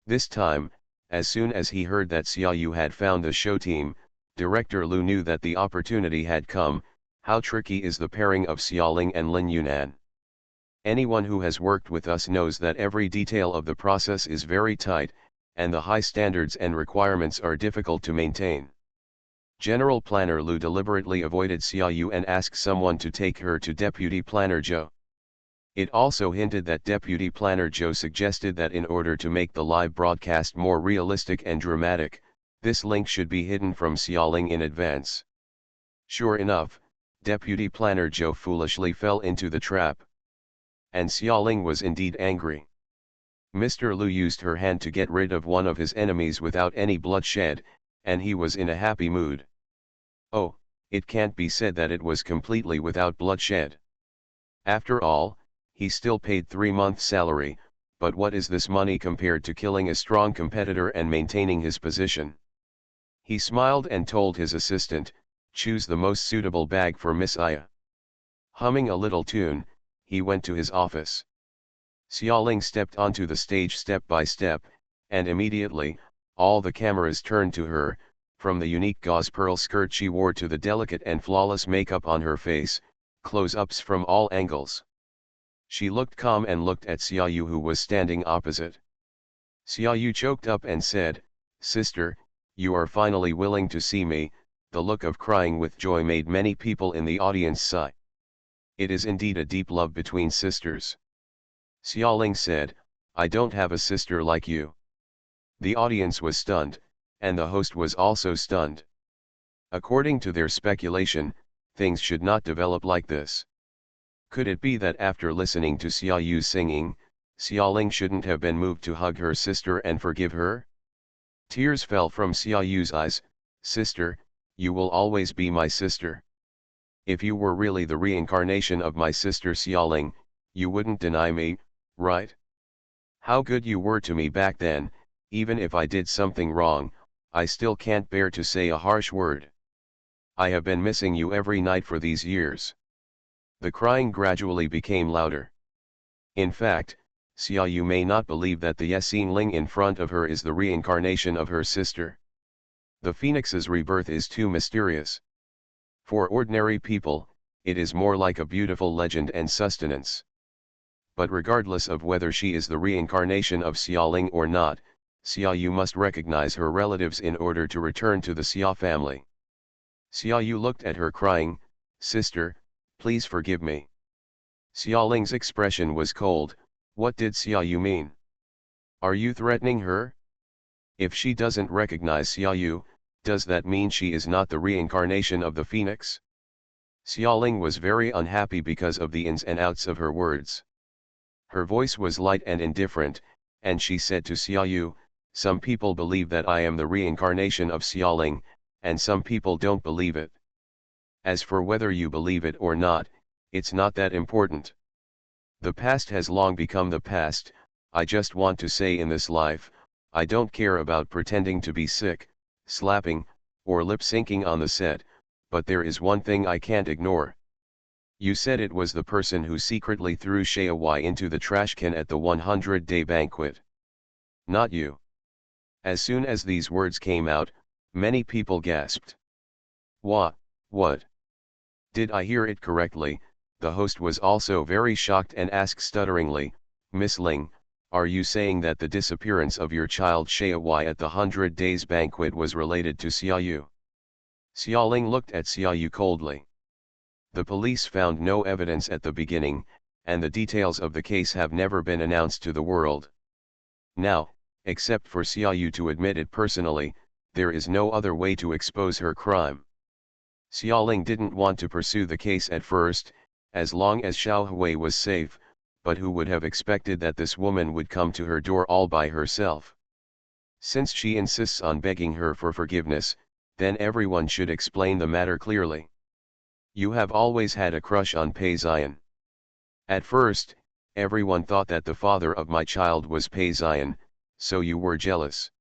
This time, as soon as he heard that Xia Yu had found the show team, Director Lu knew that the opportunity had come. How tricky is the pairing of Xiaoling and Lin Yunan? Anyone who has worked with us knows that every detail of the process is very tight, and the high standards and requirements are difficult to maintain. General Planner Lu deliberately avoided Xia Yu and asked someone to take her to Deputy Planner Zhou. It also hinted that Deputy Planner Zhou suggested that in order to make the live broadcast more realistic and dramatic, this link should be hidden from Xiaoling in advance. Sure enough, Deputy Planner Zhou foolishly fell into the trap. And Xiaoling was indeed angry. Mr. Lu used her hand to get rid of one of his enemies without any bloodshed, and he was in a happy mood. Oh, it can't be said that it was completely without bloodshed. After all, he still paid 3 months' salary, but what is this money compared to killing a strong competitor and maintaining his position? He smiled and told his assistant, "Choose the most suitable bag for Miss Aya." Humming a little tune, he went to his office. Xiaoling stepped onto the stage step by step, and immediately, all the cameras turned to her, from the unique gauze pearl skirt she wore to the delicate and flawless makeup on her face, close-ups from all angles. She looked calm and looked at Xia Yu, who was standing opposite. Xia Yu choked up and said, "Sister, you are finally willing to see me." The look of crying with joy made many people in the audience sigh. It is indeed a deep love between sisters. Xiaoling said, "I don't have a sister like you." The audience was stunned, and the host was also stunned. According to their speculation, things should not develop like this. Could it be that after listening to Xia Yu's singing, Xiaoling shouldn't have been moved to hug her sister and forgive her? Tears fell from Xia Yu's eyes. "Sister, you will always be my sister. If you were really the reincarnation of my sister Xiaoling, you wouldn't deny me, right? How good you were to me back then. Even if I did something wrong, I still can't bear to say a harsh word. I have been missing you every night for these years." The crying gradually became louder. In fact, Xia Yu may not believe that the Yesin Ling in front of her is the reincarnation of her sister. The phoenix's rebirth is too mysterious. For ordinary people, it is more like a beautiful legend and sustenance. But regardless of whether she is the reincarnation of Xiaoling or not, Xia Yu must recognize her relatives in order to return to the Xia family. Xia Yu looked at her crying, "Sister, please forgive me." Xiaoling's expression was cold. What did Xia Yu mean? Are you threatening her? If she doesn't recognize Xia Yu, does that mean she is not the reincarnation of the phoenix? Xiaoling was very unhappy because of the ins and outs of her words. Her voice was light and indifferent, and she said to Xia Yu, "Some people believe that I am the reincarnation of Xiaoling, and some people don't believe it. As for whether you believe it or not, it's not that important. The past has long become the past. I just want to say in this life, I don't care about pretending to be sick, slapping, or lip-syncing on the set, but there is one thing I can't ignore. You said it was the person who secretly threw Xiaowai into the trash can at the 100-day banquet. Not you." As soon as these words came out, Many people gasped. What? What? Did I hear it correctly? The host was also very shocked and asked stutteringly, Miss Ling, are you saying that the disappearance of your child Xiaoyu at the 100 Days banquet was related to Xiaoyu? Xiaoling looked at Xiaoyu coldly. The police found no evidence at the beginning, and the details of the case have never been announced to the world. Now, except for Xiaoyu to admit it personally, there is no other way to expose her crime. Xiaoling didn't want to pursue the case at first, as long as Xiao Hui was safe, but who would have expected that this woman would come to her door all by herself? Since she insists on begging her for forgiveness, then everyone should explain the matter clearly. You have always had a crush on Pei Ziyan. At first, everyone thought that the father of my child was Pei Ziyan, so you were jealous.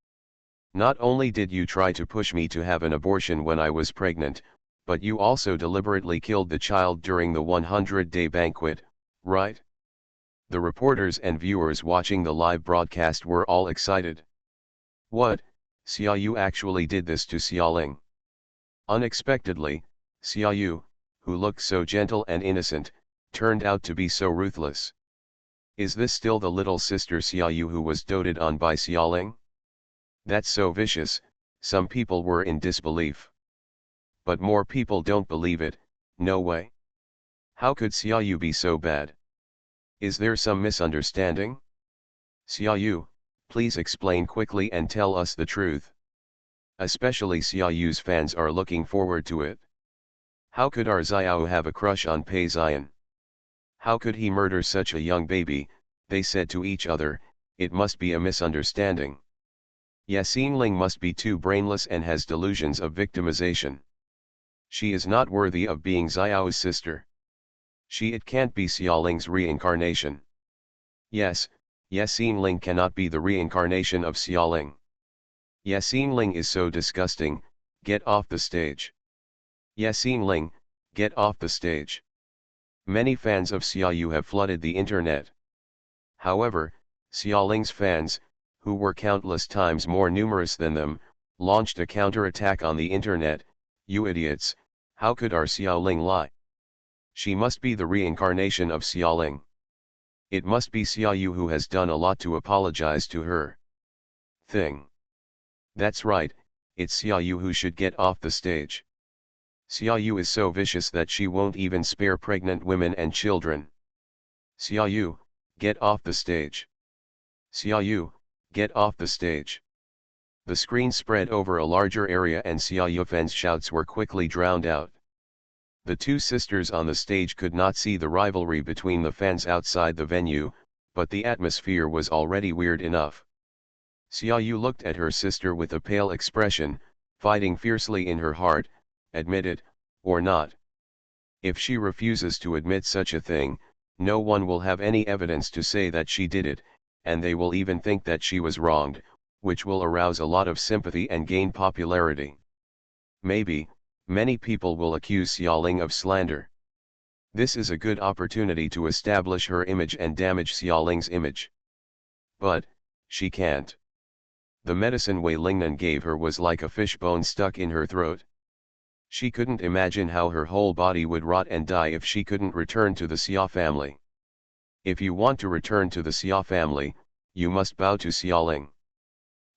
Not only did you try to push me to have an abortion when I was pregnant, but you also deliberately killed the child during the 100-day banquet, right? The reporters and viewers watching the live broadcast were all excited. What? Xiaoyu actually did this to Xiaoling? Unexpectedly, Xiaoyu, who looked so gentle and innocent, turned out to be so ruthless. Is this still the little sister Xiaoyu who was doted on by Xiaoling? That's so vicious, some people were in disbelief. But more people don't believe it, no way. How could Xiaoyu be so bad? Is there some misunderstanding? Xiaoyu, please explain quickly and tell us the truth. Especially Xiaoyu's fans are looking forward to it. How could our Xiao have a crush on Pei Ziyan? How could he murder such a young baby? They said to each other, it must be a misunderstanding. Xingling must be too brainless and has delusions of victimization. She is not worthy of being Xiao's sister. It can't be Xiaoling's reincarnation. Yes, Xingling cannot be the reincarnation of Xiaoling. Xingling is so disgusting, get off the stage. Xingling, get off the stage. Many fans of Xiaoyu have flooded the internet. However, Xiaoling's fans, who were countless times more numerous than them, launched a counter-attack on the internet. You idiots, how could our Xiaoling lie? She must be the reincarnation of Xiaoling. It must be Xiaoyu who has done a lot to apologize to her. That's right, it's Xiaoyu who should get off the stage. Xiaoyu is so vicious that she won't even spare pregnant women and children. Xiaoyu, get off the stage. Xiaoyu, get off the stage. The screen spread over a larger area and Xiaoyu fans' shouts were quickly drowned out. The two sisters on the stage could not see the rivalry between the fans outside the venue, but the atmosphere was already weird enough. Xiaoyu looked at her sister with a pale expression, fighting fiercely in her heart, admit it, or not. If she refuses to admit such a thing, no one will have any evidence to say that she did it, and they will even think that she was wronged, which will arouse a lot of sympathy and gain popularity. Maybe, many people will accuse Xiaoling of slander. This is a good opportunity to establish her image and damage Xiaoling's image. But, she can't. The medicine Wei Lingnan gave her was like a fishbone stuck in her throat. She couldn't imagine how her whole body would rot and die if she couldn't return to the Xia family. If you want to return to the Xia family, you must bow to Xiaoling.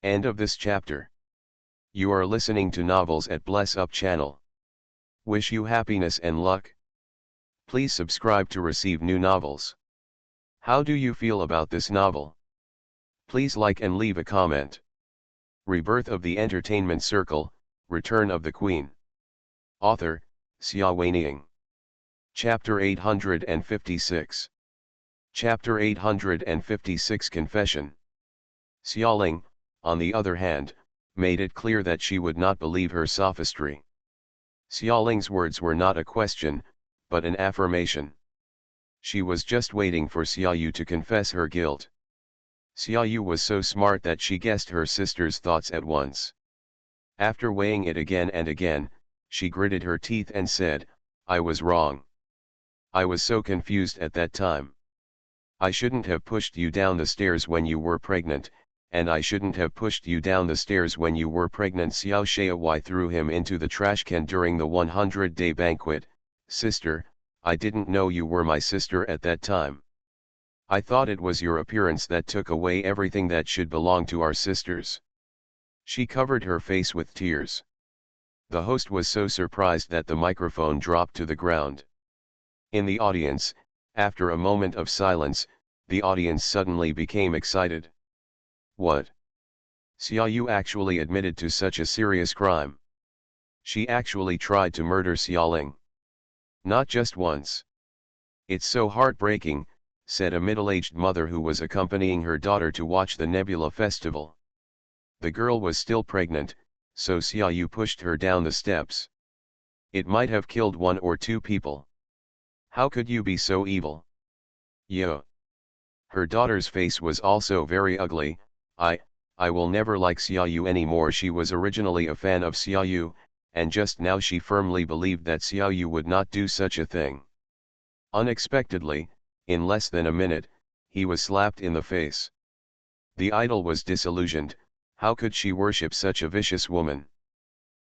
End of this chapter. You are listening to Novels at Bless Up channel. Wish you happiness and luck. Please subscribe to receive new novels. How do you feel about this novel? Please like and leave a comment. Rebirth of the Entertainment Circle, Return of the Queen. Author, Xia Weining. Chapter 856. Chapter 856 Confession. Xiaoling, on the other hand, made it clear that she would not believe her sophistry. Xiaoling's words were not a question, but an affirmation. She was just waiting for Xiaoyu to confess her guilt. Xiaoyu was so smart that she guessed her sister's thoughts at once. After weighing it again and again, she gritted her teeth and said, I was wrong. I was so confused at that time. I shouldn't have pushed you down the stairs when you were pregnant, and I shouldn't have pushed you down the stairs when you were pregnant. Xiao Shaowai threw him into the trash can during the 100-day banquet. Sister, I didn't know you were my sister at that time. I thought it was your appearance that took away everything that should belong to our sisters. She covered her face with tears. The host was so surprised that the microphone dropped to the ground. In the audience, after a moment of silence, the audience suddenly became excited. What? Xia Yu actually admitted to such a serious crime. She actually tried to murder Xiaoling. Not just once. It's so heartbreaking, said a middle-aged mother who was accompanying her daughter to watch the Nebula Festival. The girl was still pregnant, so Xia Yu pushed her down the steps. It might have killed 1 or 2 people. How could you be so evil? Yo. Her daughter's face was also very ugly. I will never like Xia Yu anymore. She was originally a fan of Xia Yu, and just now she firmly believed that Xiao Yu would not do such a thing. Unexpectedly, in less than a minute, he was slapped in the face. The idol was disillusioned. How could she worship such a vicious woman?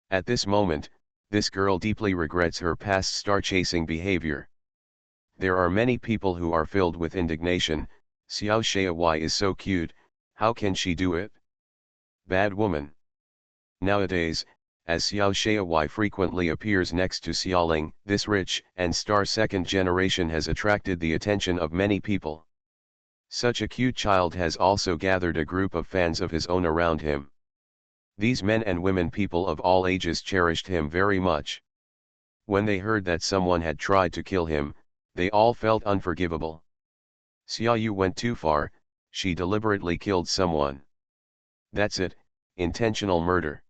At this moment, this girl deeply regrets her past star-chasing behavior. There are many people who are filled with indignation. Xiao Shaowai is so cute, how can she do it? Bad woman. Nowadays, as Xiao Shaowai frequently appears next to Xiaoling, this rich and star second generation has attracted the attention of many people. Such a cute child has also gathered a group of fans of his own around him. These men and women, people of all ages, cherished him very much. When they heard that someone had tried to kill him, they all felt unforgivable. Xia Yu went too far, she deliberately killed someone. That's it, intentional murder.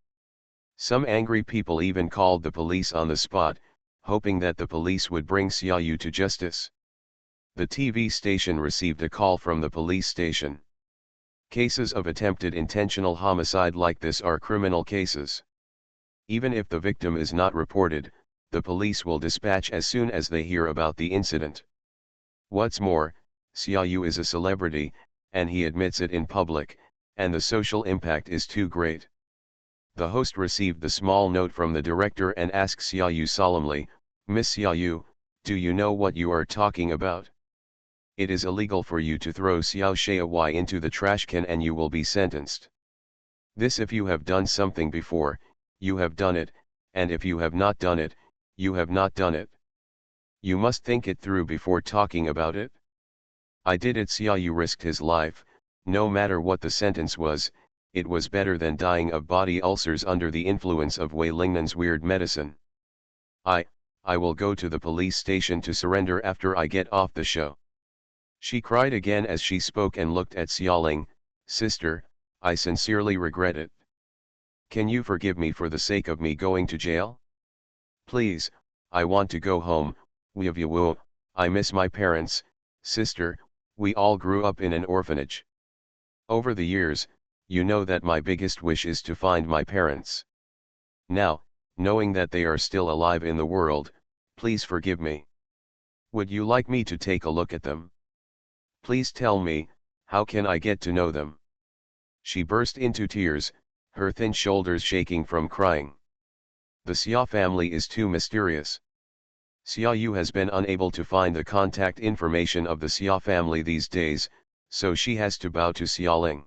Some angry people even called the police on the spot, hoping that the police would bring Xia Yu to justice. The TV station received a call from the police station. Cases of attempted intentional homicide like this are criminal cases. Even if the victim is not reported, the police will dispatch as soon as they hear about the incident. What's more, Xia Yu is a celebrity, and he admits it in public, and the social impact is too great. The host received the small note from the director and asked Xia Yu solemnly, "Miss Xia Yu, do you know what you are talking about? It is illegal for you to throw Xiao Shaowai into the trash can and you will be sentenced. This, if you have done something before, you have done it, and if you have not done it, you have not done it. You must think it through before talking about it." I did it. Xia Yu risked his life. No matter what the sentence was, it was better than dying of body ulcers under the influence of Wei Lingnan's weird medicine. I will go to the police station to surrender after I get off the show. She cried again as she spoke and looked at Xiaoling. "Sister, I sincerely regret it. Can you forgive me for the sake of me going to jail? Please, I want to go home. I miss my parents. Sister, we all grew up in an orphanage. Over the years, you know that my biggest wish is to find my parents. Now, knowing that they are still alive in the world, please forgive me. Would you like me to take a look at them? Please tell me, how can I get to know them?" She burst into tears, her thin shoulders shaking from crying. The Xia family is too mysterious. Xia Yu has been unable to find the contact information of the Xia family these days, so she has to bow to Xiaoling.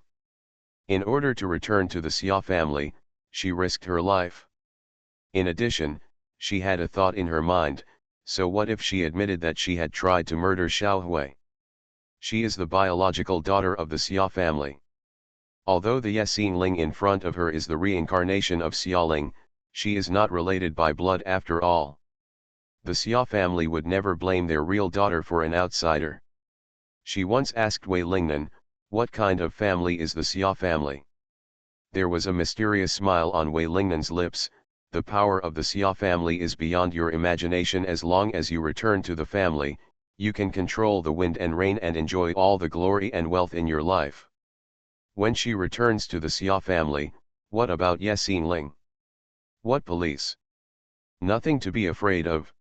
In order to return to the Xia family, she risked her life. In addition, she had a thought in her mind, so what if she admitted that she had tried to murder Xiao Hui? She is the biological daughter of the Xia family. Although the Yexing Ling in front of her is the reincarnation of Xiaoling, she is not related by blood after all. The Xia family would never blame their real daughter for an outsider. She once asked Wei Lingnan, "What kind of family is the Xia family?" There was a mysterious smile on Wei Lingnan's lips. "The power of the Xia family is beyond your imagination. As long as you return to the family, you can control the wind and rain and enjoy all the glory and wealth in your life." When she returns to the Xia family, what about Yexing Ling? What police? Nothing to be afraid of.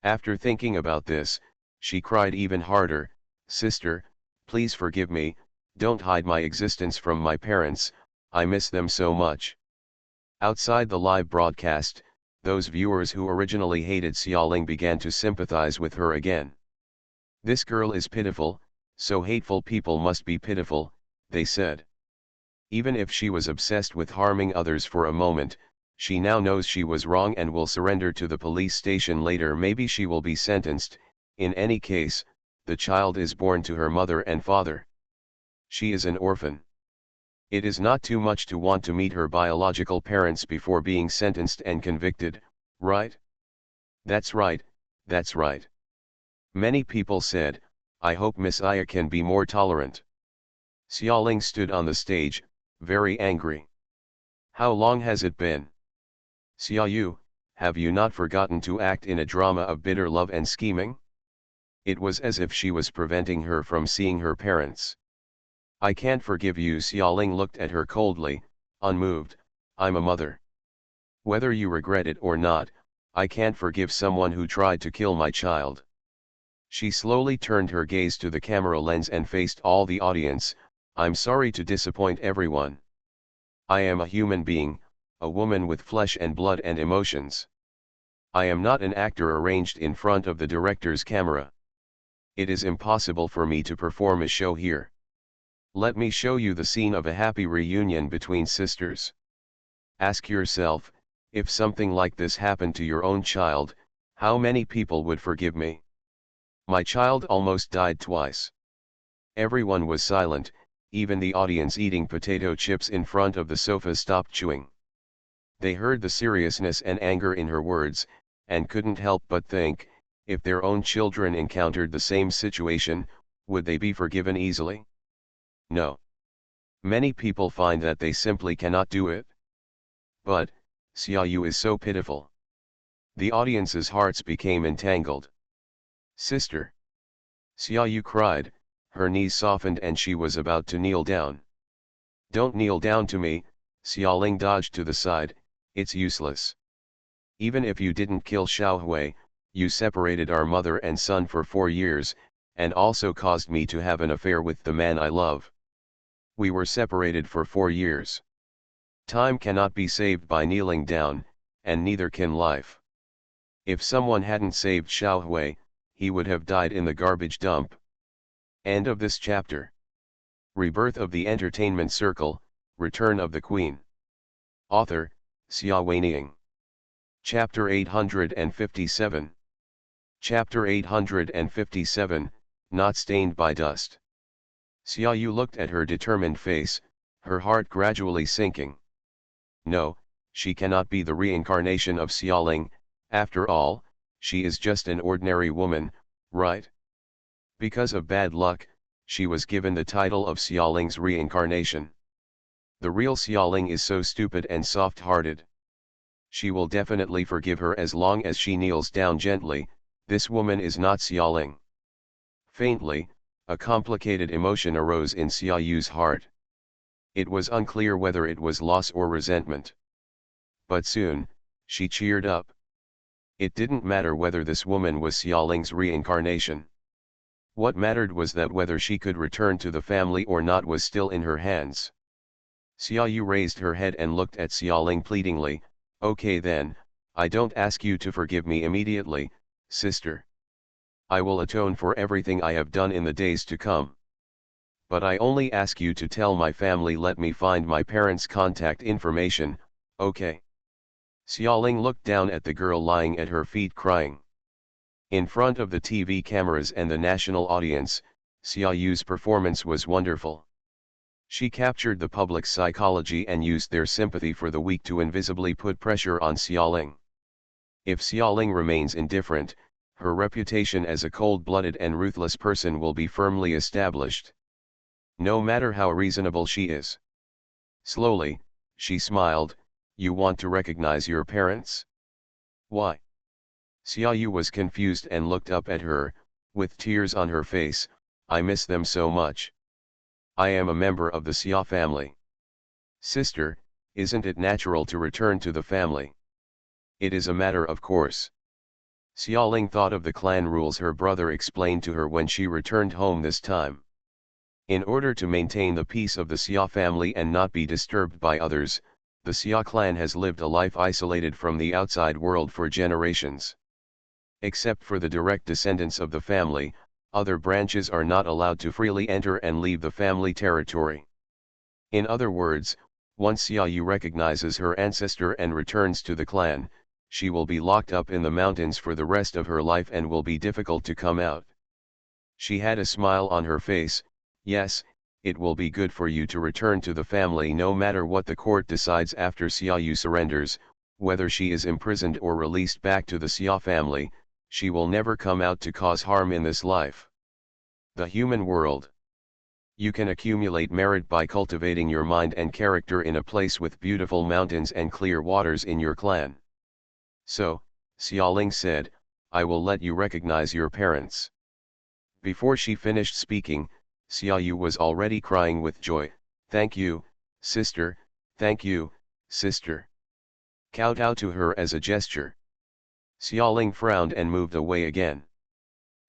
After thinking about this, she cried even harder, "Sister, please forgive me, Don't hide my existence from my parents, I miss them so much. Outside the live broadcast, those viewers who originally hated Xiaoling began to sympathize with her again. This girl is pitiful, so hateful people must be pitiful, they said. Even if she was obsessed with harming others for a moment, she now knows she was wrong and will surrender to the police station later. Maybe she will be sentenced. In any case, the child is born to her mother and father. She is an orphan. It is not too much to want to meet her biological parents before being sentenced and convicted, right? That's right, that's right. Many people said, I hope Miss Aya can be more tolerant. Xiaoling stood on the stage, very angry. How long has it been? Xiaoyu, have you not forgotten to act in a drama of bitter love and scheming? It was as if she was preventing her from seeing her parents. I can't forgive you. Xiaoling looked at her coldly, unmoved. I'm a mother. Whether you regret it or not, I can't forgive someone who tried to kill my child. She slowly turned her gaze to the camera lens and faced all the audience. I'm sorry to disappoint everyone. I am a human being, a woman with flesh and blood and emotions. I am not an actor arranged in front of the director's camera. It is impossible for me to perform a show here. Let me show you the scene of a happy reunion between sisters. Ask yourself, if something like this happened to your own child, how many people would forgive me? My child almost died twice. Everyone was silent, even the audience eating potato chips in front of the sofa stopped chewing. They heard the seriousness and anger in her words, and couldn't help but think, if their own children encountered the same situation, would they be forgiven easily? No. Many people find that they simply cannot do it. But, Xiaoyu is so pitiful. The audience's hearts became entangled. Sister! Xiaoyu cried, her knees softened and she was about to kneel down. Don't kneel down to me, Xiaoling dodged to the side, it's useless. Even if you didn't kill Xiaohui, you separated our mother and son for 4 years, and also caused me to have an affair with the man I love. We were separated for 4 years. Time cannot be saved by kneeling down, and neither can life. If someone hadn't saved Xiaohui, he would have died in the garbage dump. End of this chapter. Rebirth of the Entertainment Circle, Return of the Queen. Author, Xia Weining. Chapter 857. Chapter 857, Not Stained by Dust. Xiaoyu looked at her determined face, her heart gradually sinking. No, she cannot be the reincarnation of Xiaoling. After all, she is just an ordinary woman, right? Because of bad luck, she was given the title of Xiaoling's reincarnation. The real Xiaoling is so stupid and soft-hearted. She will definitely forgive her as long as she kneels down gently. This woman is not Xiaoling. Faintly, a complicated emotion arose in Xiaoyu's heart. It was unclear whether it was loss or resentment. But soon, she cheered up. It didn't matter whether this woman was Xiaoling's reincarnation. What mattered was that whether she could return to the family or not was still in her hands. Xiaoyu raised her head and looked at Xiaoling pleadingly. Okay then, I don't ask you to forgive me immediately, sister. I will atone for everything I have done in the days to come. But I only ask you to tell my family, let me find my parents' contact information, okay? Xiaoling looked down at the girl lying at her feet crying. In front of the TV cameras and the national audience, Xiaoyu's performance was wonderful. She captured the public's psychology and used their sympathy for the weak to invisibly put pressure on Xiaoling. If Xiaoling remains indifferent, her reputation as a cold-blooded and ruthless person will be firmly established. No matter how reasonable she is. Slowly, she smiled. You want to recognize your parents? Why? Xiaoyu was confused and looked up at her, with tears on her face. I miss them so much. I am a member of the Xia family. Sister, isn't it natural to return to the family? It is a matter of course. Xiaoling thought of the clan rules her brother explained to her when she returned home this time. In order to maintain the peace of the Xia family and not be disturbed by others, the Xia clan has lived a life isolated from the outside world for generations. Except for the direct descendants of the family, other branches are not allowed to freely enter and leave the family territory. In other words, once Xia Yu recognizes her ancestor and returns to the clan, she will be locked up in the mountains for the rest of her life and will be difficult to come out. She had a smile on her face. Yes, it will be good for you to return to the family no matter what the court decides after Xia Yu surrenders, whether she is imprisoned or released back to the Xia family, she will never come out to cause harm in this life. The human world. You can accumulate merit by cultivating your mind and character in a place with beautiful mountains and clear waters in your clan. So, Xiaoling said, I will let you recognize your parents. Before she finished speaking, Xia Yu was already crying with joy. Thank you, sister, thank you, sister. Kowtow to her as a gesture. Xiaoling frowned and moved away again.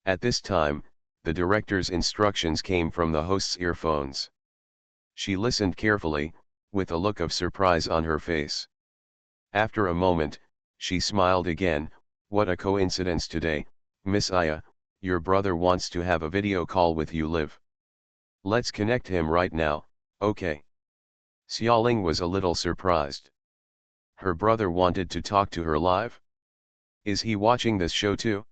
At this time, the director's instructions came from the host's earphones. She listened carefully, with a look of surprise on her face. After a moment, she smiled again. What a coincidence today, Miss Aya, your brother wants to have a video call with you live. Let's connect him right now, okay? Xiaoling was a little surprised. Her brother wanted to talk to her live? Is he watching this show too?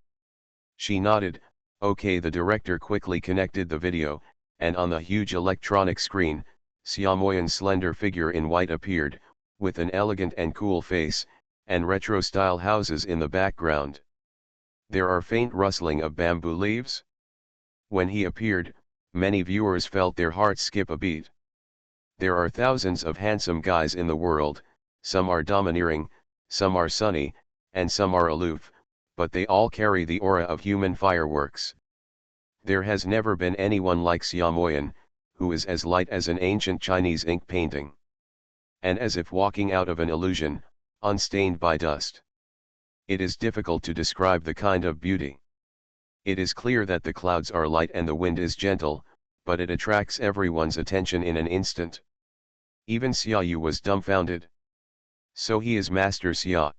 She nodded. Okay. The director quickly connected the video, and on the huge electronic screen, Xia Moyan's slender figure in white appeared, with an elegant and cool face, and retro-style houses in the background. There are faint rustling of bamboo leaves. When he appeared, many viewers felt their hearts skip a beat. There are thousands of handsome guys in the world, some are domineering, some are sunny, and some are aloof, but they all carry the aura of human fireworks. There has never been anyone like Xia Moyan, who is as light as an ancient Chinese ink painting. And as if walking out of an illusion, unstained by dust. It is difficult to describe the kind of beauty. It is clear that the clouds are light and the wind is gentle, but it attracts everyone's attention in an instant. Even Xia Yu was dumbfounded. So he is Master Xia.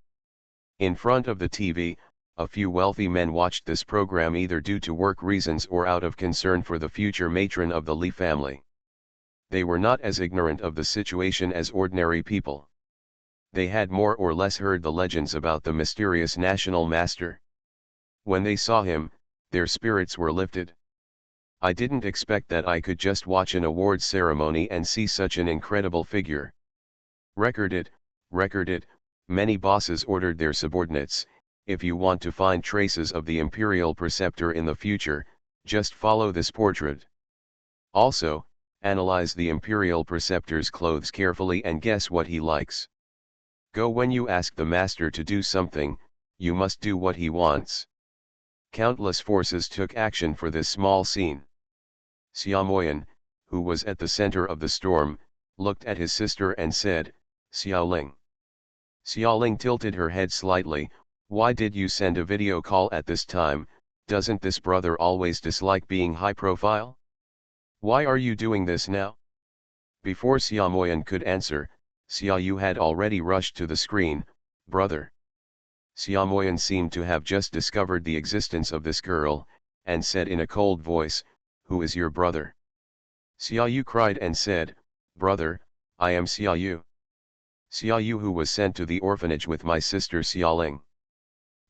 In front of the TV, a few wealthy men watched this program either due to work reasons or out of concern for the future matron of the Li family. They were not as ignorant of the situation as ordinary people. They had more or less heard the legends about the mysterious national master. When they saw him, their spirits were lifted. I didn't expect that I could just watch an awards ceremony and see such an incredible figure. Record it, many bosses ordered their subordinates, if you want to find traces of the imperial preceptor in the future, just follow this portrait. Also, analyze the imperial preceptor's clothes carefully and guess what he likes. Go when you ask the master to do something, you must do what he wants. Countless forces took action for this small scene. Xia Moyan, who was at the center of the storm, looked at his sister and said, Xiaoling. Xiaoling tilted her head slightly. Why did you send a video call at this time? Doesn't this brother always dislike being high profile? Why are you doing this now? Before Xia Moyan could answer, Xia Yu had already rushed to the screen. Brother. Xia Moyan seemed to have just discovered the existence of this girl, and said in a cold voice, who is your brother? Xia Yu cried and said, Brother, I am Xia Yu. Xia Yu, who was sent to the orphanage with my sister Xiaoling.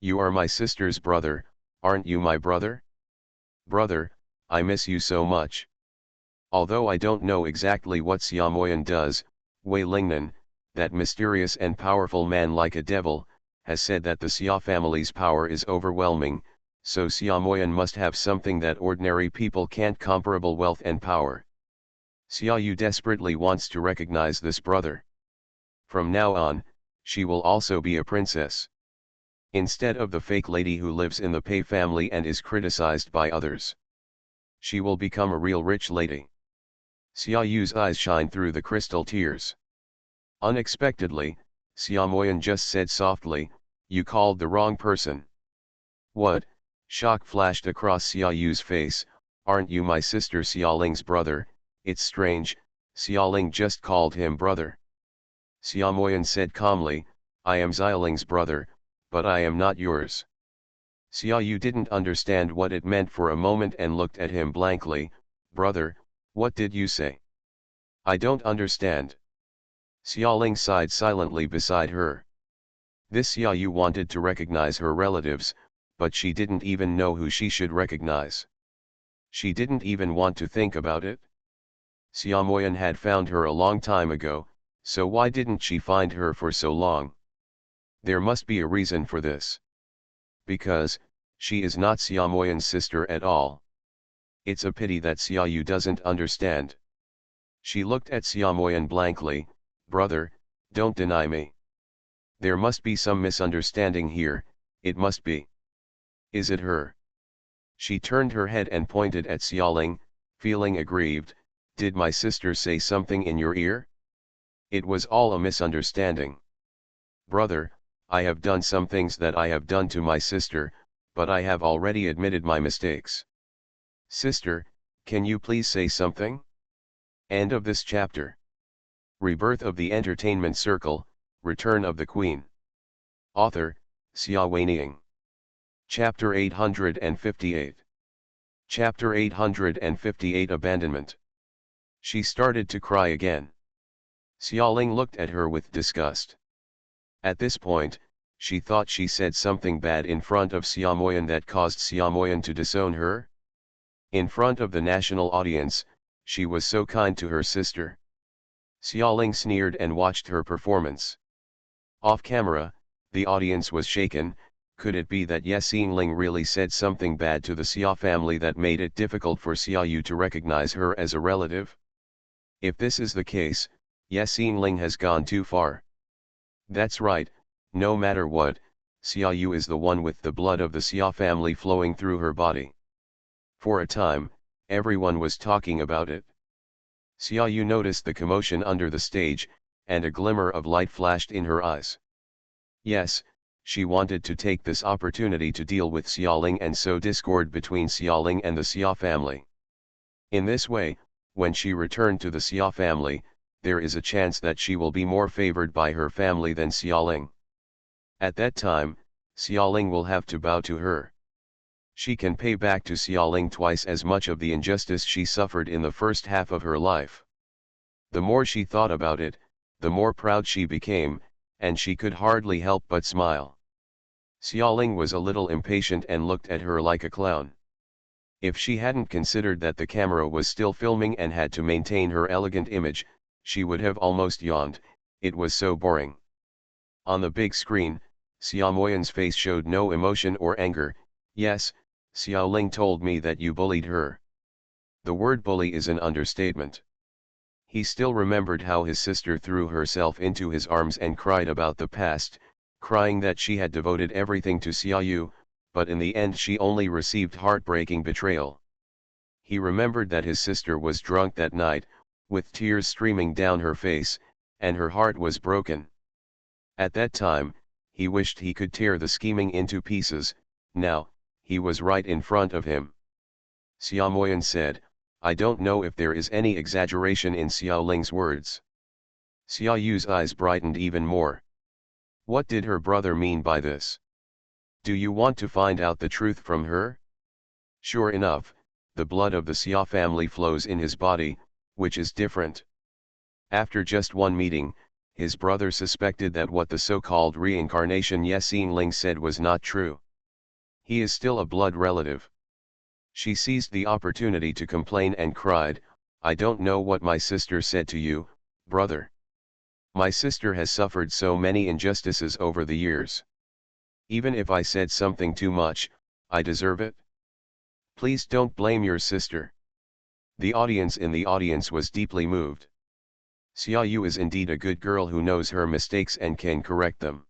You are my sister's brother, aren't you my brother? Brother, I miss you so much. Although I don't know exactly what Xia Moyan does, Wei Lingnan, that mysterious and powerful man like a devil, has said that the Xia family's power is overwhelming, so Xia Moyan must have something that ordinary people can't, comparable wealth and power. Xia Yu desperately wants to recognize this brother. From now on, she will also be a princess. Instead of the fake lady who lives in the Pei family and is criticized by others. She will become a real rich lady. Xia Yu's eyes shine through the crystal tears. Unexpectedly, Xia Moyan just said softly, you called the wrong person. What? Shock flashed across Xia Yu's face. Aren't you my sister Xiaoling's brother? It's strange, Xiaoling just called him brother. Xiaomoyan said calmly, I am Xiaoling's brother, but I am not yours. Xiaoyu didn't understand what it meant for a moment and looked at him blankly. Brother, what did you say? I don't understand. Xiaoling sighed silently beside her. This Xiaoyu wanted to recognize her relatives, but she didn't even know who she should recognize. She didn't even want to think about it. Xiaomoyan had found her a long time ago, so why didn't she find her for so long? There must be a reason for this. Because, she is not Xiaomoyan's sister at all. It's a pity that Xiaoyu doesn't understand. She looked at Xiaomoyan blankly. Brother, don't deny me. There must be some misunderstanding here, it must be. Is it her? She turned her head and pointed at Xiaoling, feeling aggrieved. Did my sister say something in your ear? It was all a misunderstanding. Brother, I have done some things that I have done to my sister, but I have already admitted my mistakes. Sister, can you please say something? End of this chapter. Rebirth of the Entertainment Circle, Return of the Queen. Author, Xia Weining. Chapter 858. Chapter 858 Abandonment. She started to cry again. Xiaoling looked at her with disgust. At this point, she thought she said something bad in front of Xiaomoyan that caused Xiaomoyan to disown her. In front of the national audience, she was so kind to her sister. Xiaoling sneered and watched her performance. Off camera, the audience was shaken. Could it be that Ye Xingling really said something bad to the Xia family that made it difficult for Xiaoyu to recognize her as a relative? If this is the case, Ye Xingling has gone too far. That's right, no matter what, Xiaoyu is the one with the blood of the Xia family flowing through her body. For a time, everyone was talking about it. Xiaoyu noticed the commotion under the stage, and a glimmer of light flashed in her eyes. Yes, she wanted to take this opportunity to deal with Xiaoling and sow discord between Xiaoling and the Xia family. In this way, when she returned to the Xia family, there is a chance that she will be more favored by her family than Xiaoling. At that time, Xiaoling will have to bow to her. She can pay back to Xiaoling twice as much of the injustice she suffered in the first half of her life. The more she thought about it, the more proud she became, and she could hardly help but smile. Xiaoling was a little impatient and looked at her like a clown. If she hadn't considered that the camera was still filming and had to maintain her elegant image, she would have almost yawned. It was so boring. On the big screen, Xiaomoyan's face showed no emotion or anger. Yes, Xiaoling told me that you bullied her. The word bully is an understatement. He still remembered how his sister threw herself into his arms and cried about the past, crying that she had devoted everything to Xiaoyu, but in the end she only received heartbreaking betrayal. He remembered that his sister was drunk that night, with tears streaming down her face, and her heart was broken. At that time, he wished he could tear the scheming into pieces. Now, he was right in front of him. Xiaomoyan said, I don't know if there is any exaggeration in Xiaoling's words. Xiaoyu's eyes brightened even more. What did her brother mean by this? Do you want to find out the truth from her? Sure enough, the blood of the Xia family flows in his body, which is different. After just one meeting, his brother suspected that what the so-called reincarnation Ye Xingling said was not true. He is still a blood relative. She seized the opportunity to complain and cried, I don't know what my sister said to you, brother. My sister has suffered so many injustices over the years. Even if I said something too much, I deserve it. Please don't blame your sister. The audience in the audience was deeply moved. Xiaoyu is indeed a good girl who knows her mistakes and can correct them.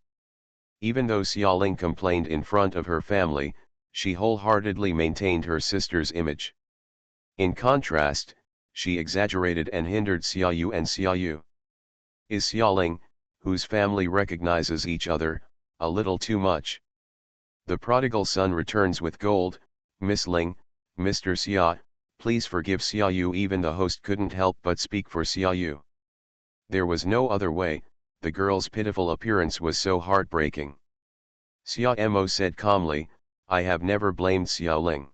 Even though Xiaoling complained in front of her family, she wholeheartedly maintained her sister's image. In contrast, she exaggerated and hindered Xiaoyu and Xiaoyu. Is Xiaoling, whose family recognizes each other, a little too much? The prodigal son returns with gold. Miss Ling, Mr. Xia, Please forgive Xiaoyu. Even the host couldn't help but speak for Xiaoyu. There was no other way, the girl's pitiful appearance was so heartbreaking. Xiao said calmly, I have never blamed Xiaoling.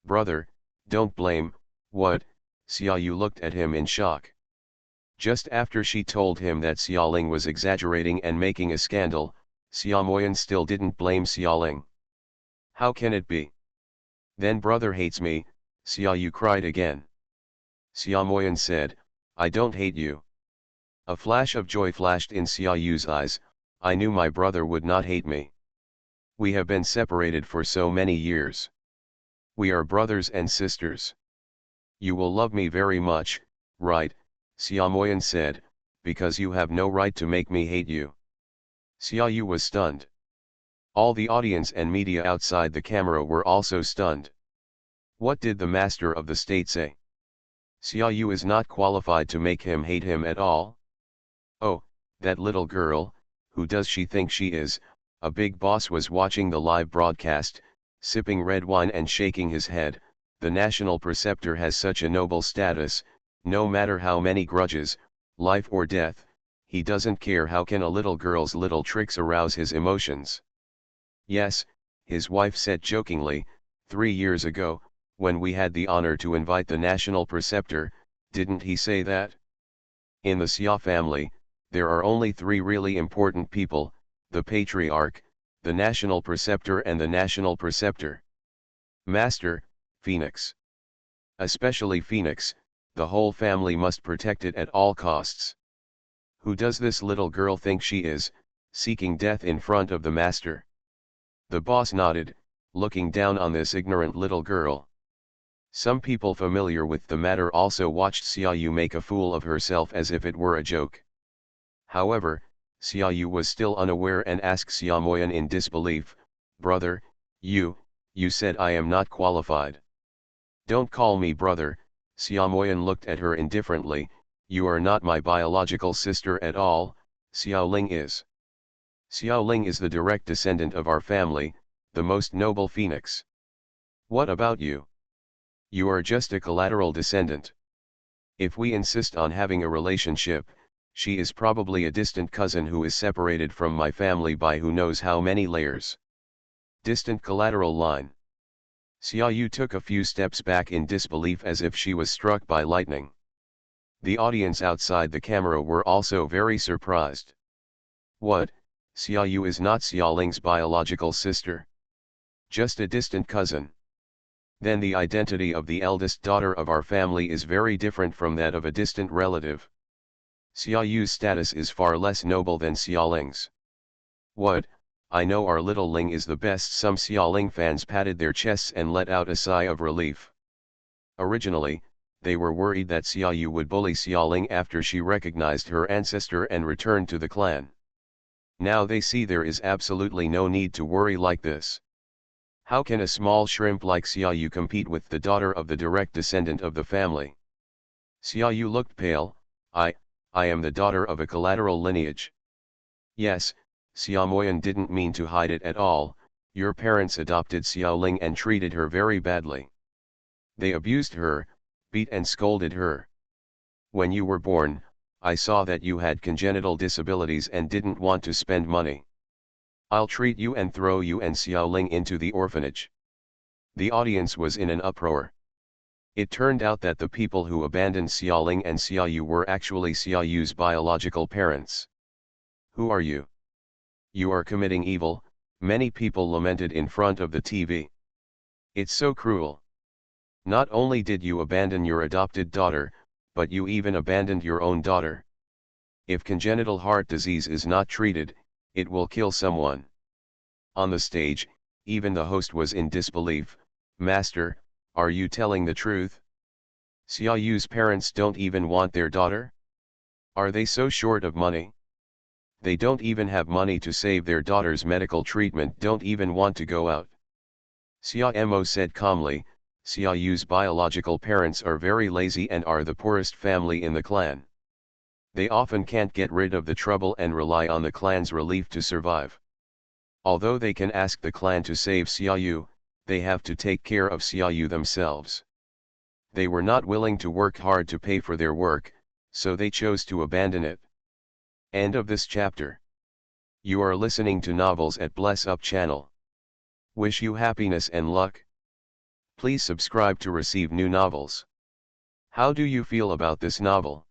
Brother, don't blame, what? Xiaoyu looked at him in shock. Just after she told him that Xiaoling was exaggerating and making a scandal, Xiaomoyan still didn't blame Xiaoling. How can it be? Then brother hates me, Xiaoyu cried again. Xiaomoyan said, I don't hate you. A flash of joy flashed in Xiaoyu's eyes, I knew my brother would not hate me. We have been separated for so many years. We are brothers and sisters. You will love me very much, right? Xiaomoyan said, because you have no right to make me hate you. Xiaoyu was stunned. All the audience and media outside the camera were also stunned. What did the master of the state say? Xiaoyu is not qualified to make him hate him at all? Oh, that little girl, who does she think she is? A big boss was watching the live broadcast, sipping red wine and shaking his head. The national preceptor has such a noble status, no matter how many grudges, life or death, he doesn't care. How can a little girl's little tricks arouse his emotions? Yes, his wife said jokingly, 3 years ago, when we had the honor to invite the national preceptor, didn't he say that? In the Xia family, there are only 3 really important people, the patriarch, the national preceptor and the national preceptor. Master, Phoenix. Especially Phoenix, the whole family must protect it at all costs. Who does this little girl think she is, seeking death in front of the master? The boss nodded, looking down on this ignorant little girl. Some people familiar with the matter also watched Xiaoyu make a fool of herself as if it were a joke. However, Xiaoyu was still unaware and asked Xiaomoyan in disbelief, brother, you said I am not qualified. Don't call me brother, Xiaomoyan looked at her indifferently, you are not my biological sister at all, Xiaoling is. Xiaoling is the direct descendant of our family, the most noble phoenix. What about you? You are just a collateral descendant. If we insist on having a relationship, she is probably a distant cousin who is separated from my family by who knows how many layers. Distant collateral line. Xiaoyu took a few steps back in disbelief as if she was struck by lightning. The audience outside the camera were also very surprised. What, Xiaoyu is not Xiaoling's biological sister? Just a distant cousin. Then the identity of the eldest daughter of our family is very different from that of a distant relative. Xiaoyu's status is far less noble than Xiaoling's. What, I know our little Ling is the best. Some Xiaoling fans patted their chests and let out a sigh of relief. Originally, they were worried that Xiaoyu would bully Xiaoling after she recognized her ancestor and returned to the clan. Now they see there is absolutely no need to worry like this. How can a small shrimp like Xiaoyu compete with the daughter of the direct descendant of the family? Xiaoyu looked pale. I am the daughter of a collateral lineage. Yes, Xiaomoyan didn't mean to hide it at all, your parents adopted Xiaoling and treated her very badly. They abused her, beat and scolded her. When you were born, I saw that you had congenital disabilities and didn't want to spend money. I'll treat you and throw you and Xiaoling into the orphanage. The audience was in an uproar. It turned out that the people who abandoned Xiaoling and Xiaoyu were actually Xiaoyu's biological parents. Who are you? You are committing evil, many people lamented in front of the TV. It's so cruel. Not only did you abandon your adopted daughter, but you even abandoned your own daughter. If congenital heart disease is not treated, it will kill someone. On the stage, even the host was in disbelief. Master, are you telling the truth? Xiaoyu's parents don't even want their daughter? Are they so short of money? They don't even have money to save their daughter's medical treatment, don't even want to go out. Xiao said calmly, Xiaoyu's biological parents are very lazy and are the poorest family in the clan. They often can't get rid of the trouble and rely on the clan's relief to survive. Although they can ask the clan to save Xiaoyu, they have to take care of Xiaoyu themselves. They were not willing to work hard to pay for their work, so they chose to abandon it. End of this chapter. You are listening to Novels at Bless Up channel. Wish you happiness and luck. Please subscribe to receive new novels. How do you feel about this novel?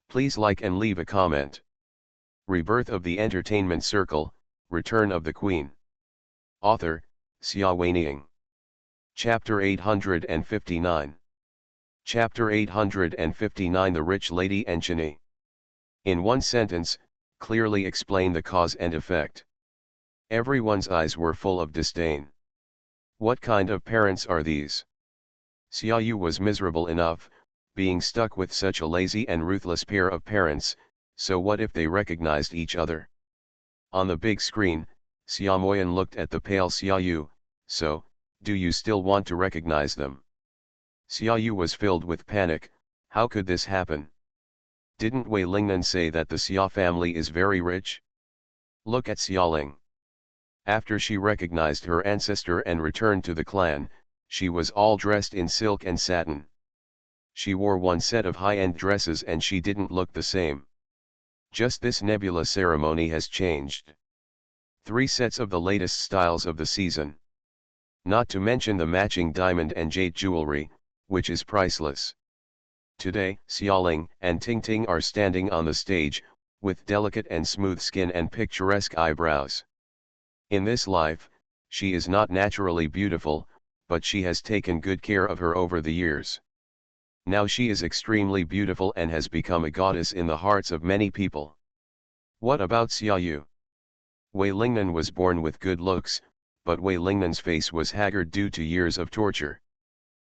Please like and leave a comment. Rebirth of the Entertainment Circle, Return of the Queen. Author, Sci-fi. Chapter 859. Chapter 859 The Rich Lady Enchini. In one sentence, clearly explain the cause and effect. Everyone's eyes were full of disdain. What kind of parents are these? Xiaoyu was miserable enough, being stuck with such a lazy and ruthless pair of parents, so what if they recognized each other? On the big screen, Xiaomoyan looked at the pale Xiaoyu. So, do you still want to recognize them? Xiaoyu was filled with panic. How could this happen? Didn't Wei Lingnan say that the Xia family is very rich? Look at Xiaoling. After she recognized her ancestor and returned to the clan, she was all dressed in silk and satin. She wore one set of high-end dresses and she didn't look the same. Just this nebula ceremony has changed. 3 sets of the latest styles of the season. Not to mention the matching diamond and jade jewelry, which is priceless. Today, Xiaoling and Tingting are standing on the stage, with delicate and smooth skin and picturesque eyebrows. In this life, she is not naturally beautiful, but she has taken good care of her over the years. Now she is extremely beautiful and has become a goddess in the hearts of many people. What about Xiaoyu? Wei Lingnan was born with good looks, but Wei Lingnan's face was haggard due to years of torture.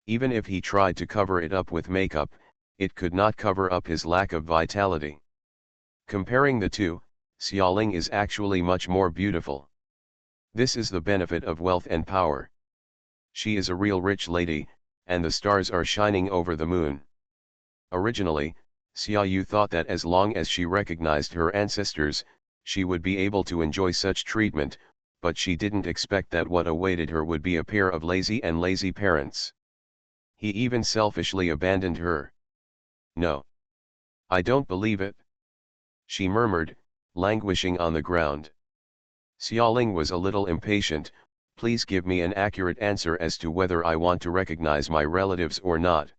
Even if he tried to cover it up with makeup, it could not cover up his lack of vitality. Comparing the two, Xiaoling is actually much more beautiful. This is the benefit of wealth and power. She is a real rich lady, and the stars are shining over the moon. Originally, Xiaoyu thought that as long as she recognized her ancestors, she would be able to enjoy such treatment, but she didn't expect that what awaited her would be a pair of lazy parents. He even selfishly abandoned her. No. I don't believe it. She murmured, languishing on the ground. Xiaoling was a little impatient. Please give me an accurate answer as to whether I want to recognize my relatives or not.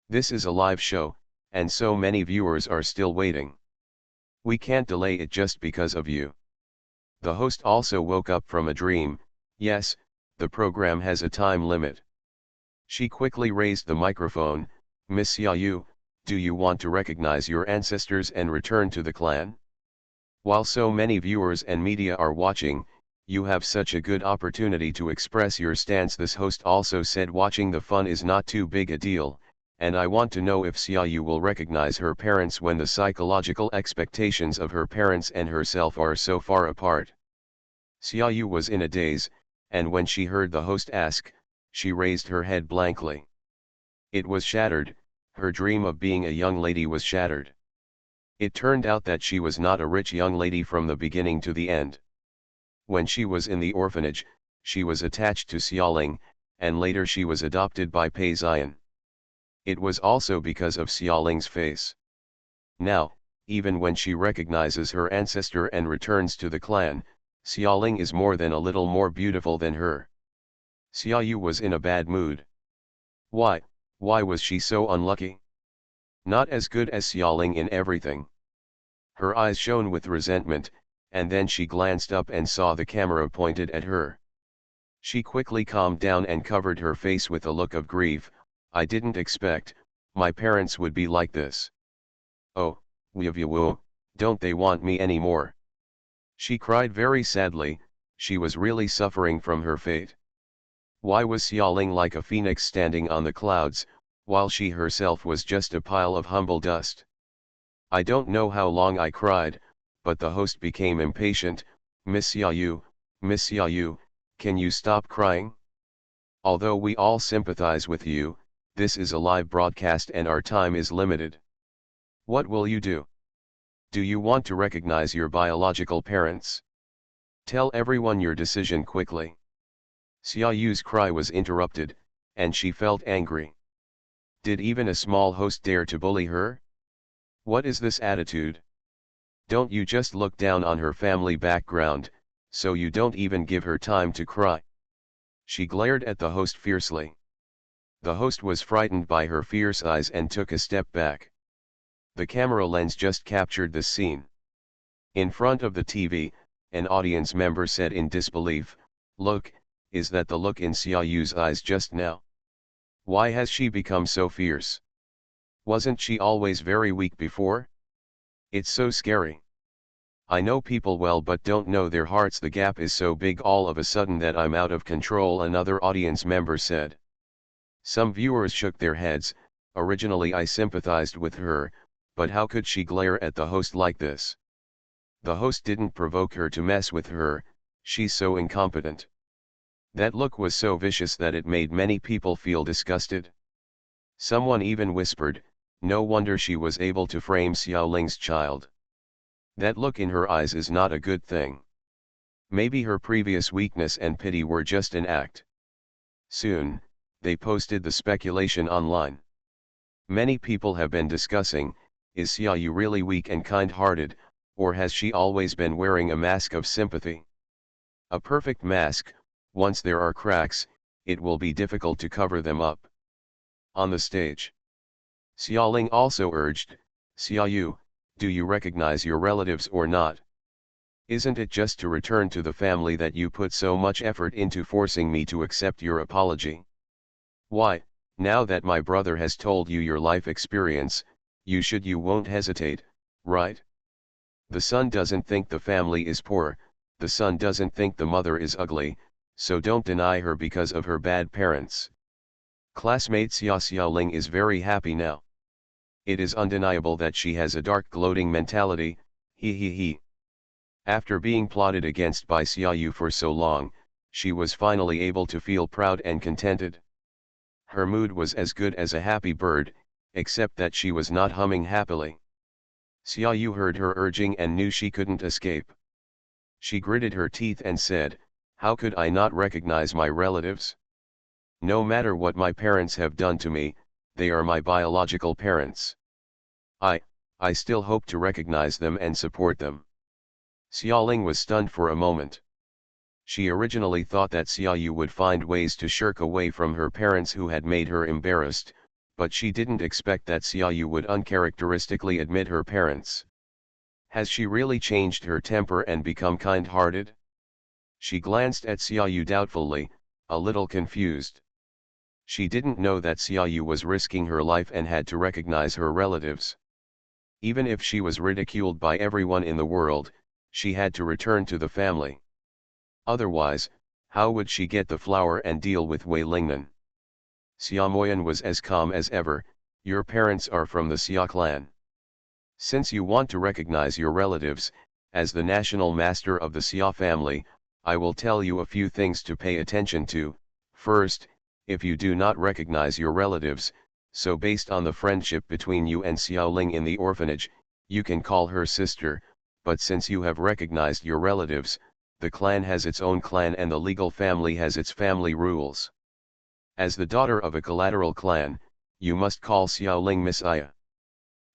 This is a live show, and so many viewers are still waiting. We can't delay it just because of you. The host also woke up from a dream. Yes, the program has a time limit. She quickly raised the microphone. Miss Xiaoyu, do you want to recognize your ancestors and return to the clan? While so many viewers and media are watching, you have such a good opportunity to express your stance. This host also said watching the fun is not too big a deal, and I want to know if Xiaoyu will recognize her parents when the psychological expectations of her parents and herself are so far apart. Xiaoyu was in a daze, and when she heard the host ask, she raised her head blankly. It was shattered. Her dream of being a young lady was shattered. It turned out that she was not a rich young lady from the beginning to the end. When she was in the orphanage, she was attached to Xiaoling, and later she was adopted by Pei Xian. It was also because of Xiaoling's face. Now, even when she recognizes her ancestor and returns to the clan, Xiaoling is more than a little more beautiful than her. Xiaoyu was in a bad mood. Why was she so unlucky? Not as good as Xiaoling in everything. Her eyes shone with resentment, and then she glanced up and saw the camera pointed at her. She quickly calmed down and covered her face with a look of grief. I didn't expect my parents would be like this. Oh, woo, don't they want me anymore? She cried very sadly. She was really suffering from her fate. Why was Xiaoling like a phoenix standing on the clouds, while she herself was just a pile of humble dust? I don't know how long I cried, but the host became impatient. Miss Xiaoyu, can you stop crying? Although we all sympathize with you, this is a live broadcast and our time is limited. What will you do? Do you want to recognize your biological parents? Tell everyone your decision quickly. Xiaoyu's cry was interrupted, and she felt angry. Did even a small host dare to bully her? What is this attitude? Don't you just look down on her family background, so you don't even give her time to cry? She glared at the host fiercely. The host was frightened by her fierce eyes and took a step back. The camera lens just captured this scene. In front of the TV, an audience member said in disbelief, "Look, is that the look in Xiaoyu's eyes just now? Why has she become so fierce? Wasn't she always very weak before? It's so scary. I know people well but don't know their hearts. The gap is so big all of a sudden that I'm out of control," another audience member said. Some viewers shook their heads. Originally I sympathized with her, but how could she glare at the host like this? The host didn't provoke her to mess with her, she's so incompetent. That look was so vicious that it made many people feel disgusted. Someone even whispered, "No wonder she was able to frame Xiaoling's child. That look in her eyes is not a good thing. Maybe her previous weakness and pity were just an act." Soon, they posted the speculation online. Many people have been discussing, is Xiaoyu really weak and kind-hearted, or has she always been wearing a mask of sympathy? A perfect mask, once there are cracks, it will be difficult to cover them up. On the stage, Xiaoling also urged, "Xiaoyu, do you recognize your relatives or not? Isn't it just to return to the family that you put so much effort into forcing me to accept your apology? Why, now that my brother has told you your life experience, you won't hesitate, right? The son doesn't think the family is poor, the son doesn't think the mother is ugly, so don't deny her because of her bad parents. Classmate Xia Xiaoling is very happy now. It is undeniable that she has a dark gloating mentality, he. After being plotted against by Xiaoyu for so long, she was finally able to feel proud and contented. Her mood was as good as a happy bird, except that she was not humming happily. Xiaoyu heard her urging and knew she couldn't escape. She gritted her teeth and said, "How could I not recognize my relatives? No matter what my parents have done to me, they are my biological parents. I still hope to recognize them and support them." Xiaoling was stunned for a moment. She originally thought that Xiaoyu would find ways to shirk away from her parents who had made her embarrassed, but she didn't expect that Xiaoyu would uncharacteristically admit her parents. Has she really changed her temper and become kind-hearted? She glanced at Xiaoyu doubtfully, a little confused. She didn't know that Xiaoyu was risking her life and had to recognize her relatives. Even if she was ridiculed by everyone in the world, she had to return to the family. Otherwise, how would she get the flour and deal with Wei Lingnan? Xia Moyan was as calm as ever. "Your parents are from the Xia clan. Since you want to recognize your relatives, as the national master of the Xia family, I will tell you a few things to pay attention to. First, if you do not recognize your relatives, so based on the friendship between you and Xiaoling in the orphanage, you can call her sister, but since you have recognized your relatives, the clan has its own clan and the legal family has its family rules. As the daughter of a collateral clan, you must call Xiaoling Miss Aya."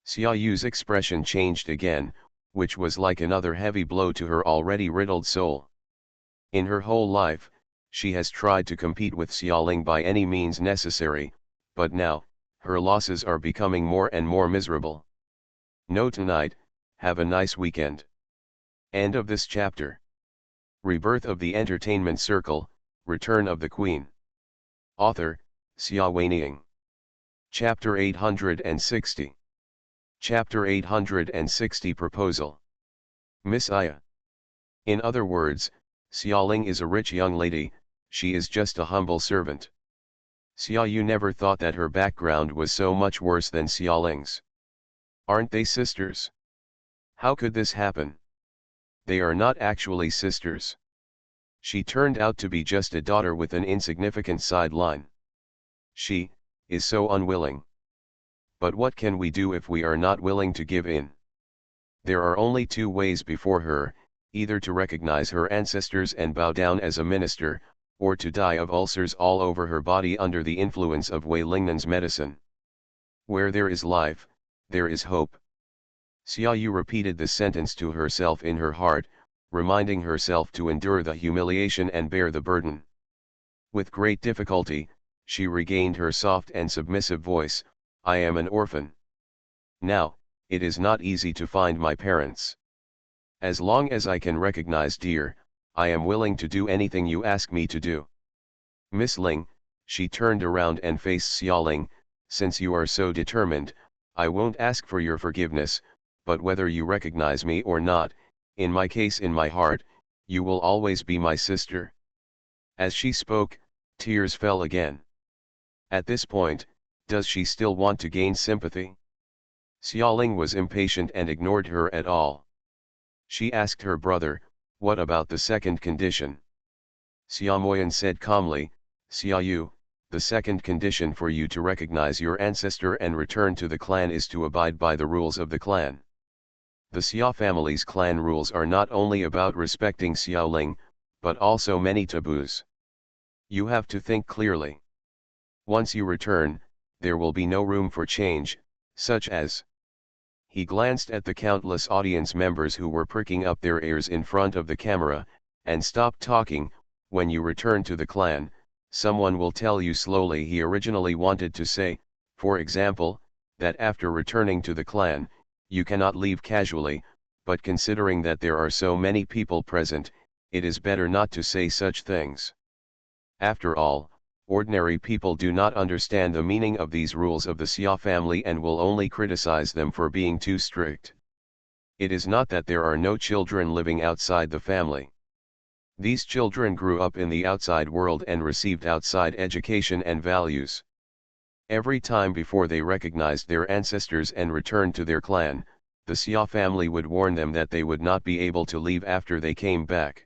Xiaoyu's expression changed again, which was like another heavy blow to her already riddled soul. In her whole life, she has tried to compete with Xiaoling by any means necessary, but now, her losses are becoming more and more miserable. No tonight, have a nice weekend. End of this chapter. Rebirth of the Entertainment Circle, Return of the Queen. Author, Xia Weining. Chapter 860. Chapter 860 Proposal. Miss Aya. In other words, Xiaoling is a rich young lady, she is just a humble servant. Xiaoyu never thought that her background was so much worse than Xiaoling's. Aren't they sisters? How could this happen? They are not actually sisters. She turned out to be just a daughter with an insignificant sideline. She is so unwilling. But what can we do if we are not willing to give in? There are only two ways before her, either to recognize her ancestors and bow down as a minister, or to die of ulcers all over her body under the influence of Wei Lingnan's medicine. Where there is life, there is hope. Xiaoyu repeated this sentence to herself in her heart, reminding herself to endure the humiliation and bear the burden. With great difficulty, she regained her soft and submissive voice, I am an orphan. Now, it is not easy to find my parents. As long as I can recognize dear, I am willing to do anything you ask me to do. Miss Ling, she turned around and faced Xiaoling, since you are so determined, I won't ask for your forgiveness, but whether you recognize me or not, in my case in my heart, you will always be my sister. As she spoke, tears fell again. At this point, does she still want to gain sympathy? Xiaoling was impatient and ignored her at all. She asked her brother, what about the second condition? Xiaomoyan said calmly, Xiaoyu, the second condition for you to recognize your ancestor and return to the clan is to abide by the rules of the clan. The Xia family's clan rules are not only about respecting Xiaoling, but also many taboos. You have to think clearly. Once you return, there will be no room for change, such as. He glanced at the countless audience members who were pricking up their ears in front of the camera, and stopped talking. When you return to the clan, someone will tell you slowly he originally wanted to say, for example, that after returning to the clan, you cannot leave casually, but considering that there are so many people present, it is better not to say such things. After all, ordinary people do not understand the meaning of these rules of the Xia family and will only criticize them for being too strict. It is not that there are no children living outside the family. These children grew up in the outside world and received outside education and values. Every time before they recognized their ancestors and returned to their clan, the Xia family would warn them that they would not be able to leave after they came back.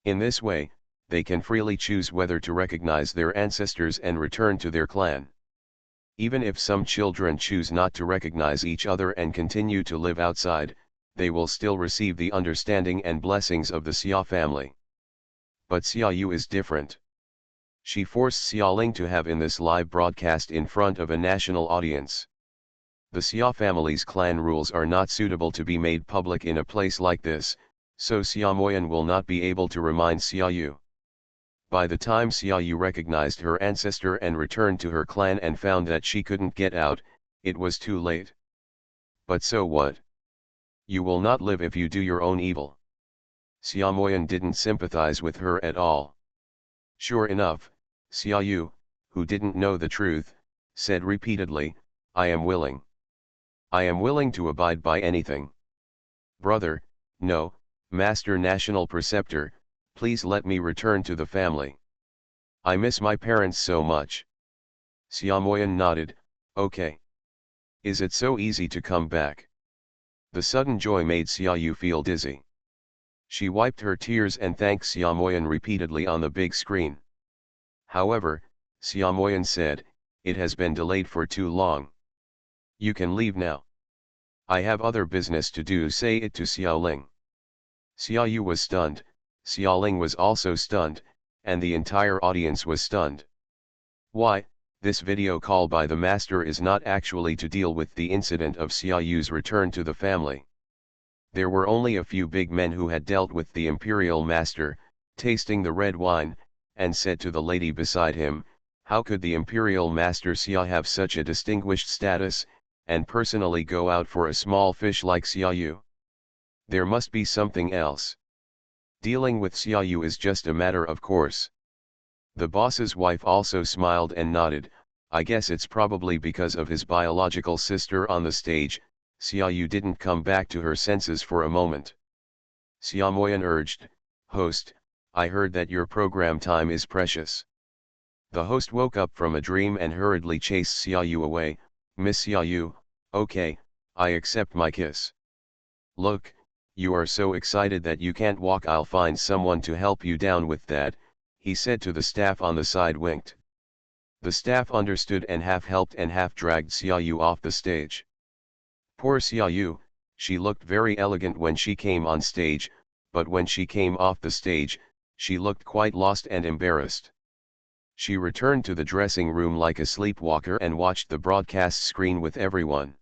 In this way, they can freely choose whether to recognize their ancestors and return to their clan. Even if some children choose not to recognize each other and continue to live outside, they will still receive the understanding and blessings of the Xia family. But Xiaoyu is different. She forced Xiaoling to have in this live broadcast in front of a national audience. The Xia family's clan rules are not suitable to be made public in a place like this, so Xiaomoyan will not be able to remind Xiaoyu. By the time Xiaoyu recognized her ancestor and returned to her clan and found that she couldn't get out, it was too late. But so what? You will not live if you do your own evil. Xiaomoyan didn't sympathize with her at all. Sure enough, Xiaoyu, who didn't know the truth, said repeatedly, I am willing. I am willing to abide by anything. Brother, no, Master National Preceptor, please let me return to the family. I miss my parents so much. Xiaomoyan nodded, okay. Is it so easy to come back? The sudden joy made Xiaoyu feel dizzy. She wiped her tears and thanked Xiaomoyan repeatedly on the big screen. However, Xiaomoyan said, it has been delayed for too long. You can leave now. I have other business to do, say it to Xiaoling. Xiaoyu was stunned, Xiaoling was also stunned, and the entire audience was stunned. Why, this video call by the master is not actually to deal with the incident of Xiaoyu's return to the family. There were only a few big men who had dealt with the imperial master, tasting the red wine, and said to the lady beside him, how could the imperial master Xia have such a distinguished status, and personally go out for a small fish like Xiaoyu? There must be something else. Dealing with Xiaoyu is just a matter of course. The boss's wife also smiled and nodded, I guess it's probably because of his biological sister on the stage. Xiaoyu didn't come back to her senses for a moment. Xiaomoyan urged, host, I heard that your program time is precious. The host woke up from a dream and hurriedly chased Xiaoyu away. Miss Xiaoyu, okay, I accept my kiss. Look, you are so excited that you can't walk, I'll find someone to help you down with that, he said to the staff on the side. Winked. The staff understood and half helped and half dragged Xiaoyu off the stage. Poor Xiaoyu, she looked very elegant when she came on stage, but when she came off the stage, she looked quite lost and embarrassed. She returned to the dressing room like a sleepwalker and watched the broadcast screen with everyone.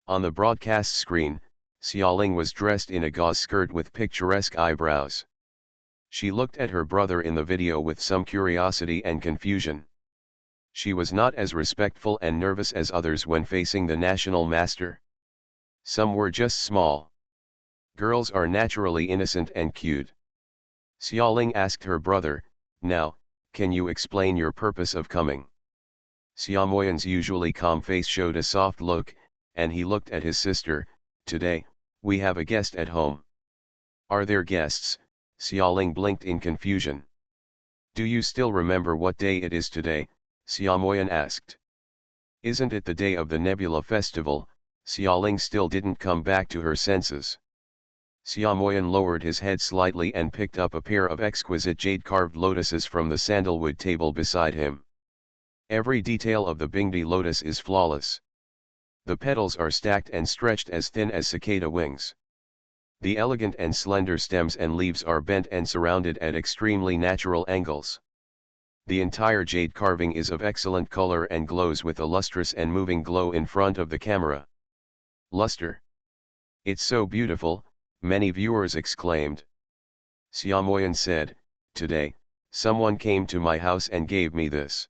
On the broadcast screen, Xiaoling was dressed in a gauze skirt with picturesque eyebrows. She looked at her brother in the video with some curiosity and confusion. She was not as respectful and nervous as others when facing the national master. Some were just small. Girls are naturally innocent and cute. Xiaoling asked her brother, "Now, can you explain your purpose of coming?" Xiaomoyan's usually calm face showed a soft look, and he looked at his sister. "Today, we have a guest at home." "Are there guests?" Xiaoling blinked in confusion. "Do you still remember what day it is today?" Xiaomoyan asked. "Isn't it the day of the Nebula Festival?" Xiaoling still didn't come back to her senses. Xiaomoyan lowered his head slightly and picked up a pair of exquisite jade-carved lotuses from the sandalwood table beside him. Every detail of the Bingdi lotus is flawless. The petals are stacked and stretched as thin as cicada wings. The elegant and slender stems and leaves are bent and surrounded at extremely natural angles. The entire jade carving is of excellent color and glows with a lustrous and moving glow in front of the camera. "Luster. It's so beautiful," many viewers exclaimed. Xiaomoyan said, "Today, someone came to my house and gave me this."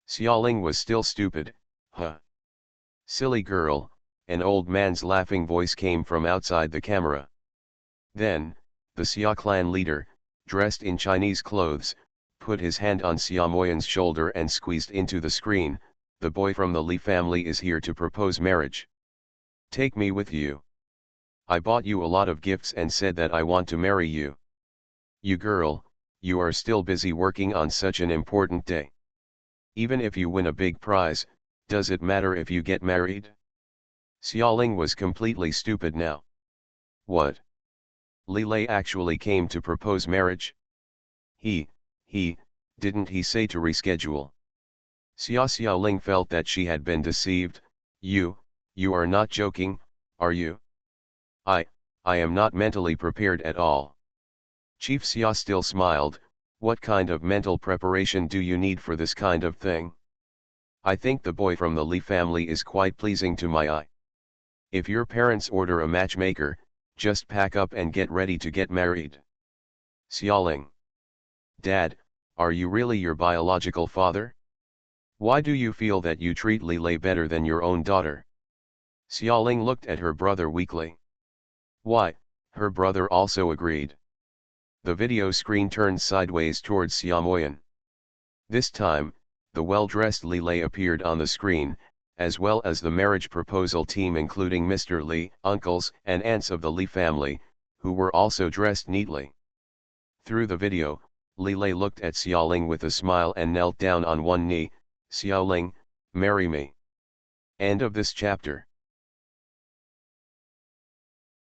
Xiaoling was still stupid. "Huh. Silly girl," an old man's laughing voice came from outside the camera. Then, the Xia clan leader, dressed in Chinese clothes, put his hand on Xiaomoyan's shoulder and squeezed into the screen. "The boy from the Li family is here to propose marriage. Take me with you. I bought you a lot of gifts and said that I want to marry you. You girl, you are still busy working on such an important day. Even if you win a big prize, does it matter if you get married?" Xiaoling was completely stupid now. What? Li Lei actually came to propose marriage? Didn't he say to reschedule? Xiaoling felt that she had been deceived. You are not joking, are you?" I am not mentally prepared at all." Chief Xia still smiled. "What kind of mental preparation do you need for this kind of thing? I think the boy from the Li family is quite pleasing to my eye. If your parents order a matchmaker, just pack up and get ready to get married." Xiaoling. "Dad, are you really your biological father? Why do you feel that you treat Li Lei better than your own daughter?" Xiaoling looked at her brother weakly. "Why?" her brother also agreed. The video screen turned sideways towards Xiaomoyan. This time, the well-dressed Li Lei appeared on the screen, as well as the marriage proposal team including Mr. Li, uncles and aunts of the Li family, who were also dressed neatly. Through the video, Li Lei looked at Xiaoling with a smile and knelt down on one knee. "Xiaoling, marry me." End of this chapter.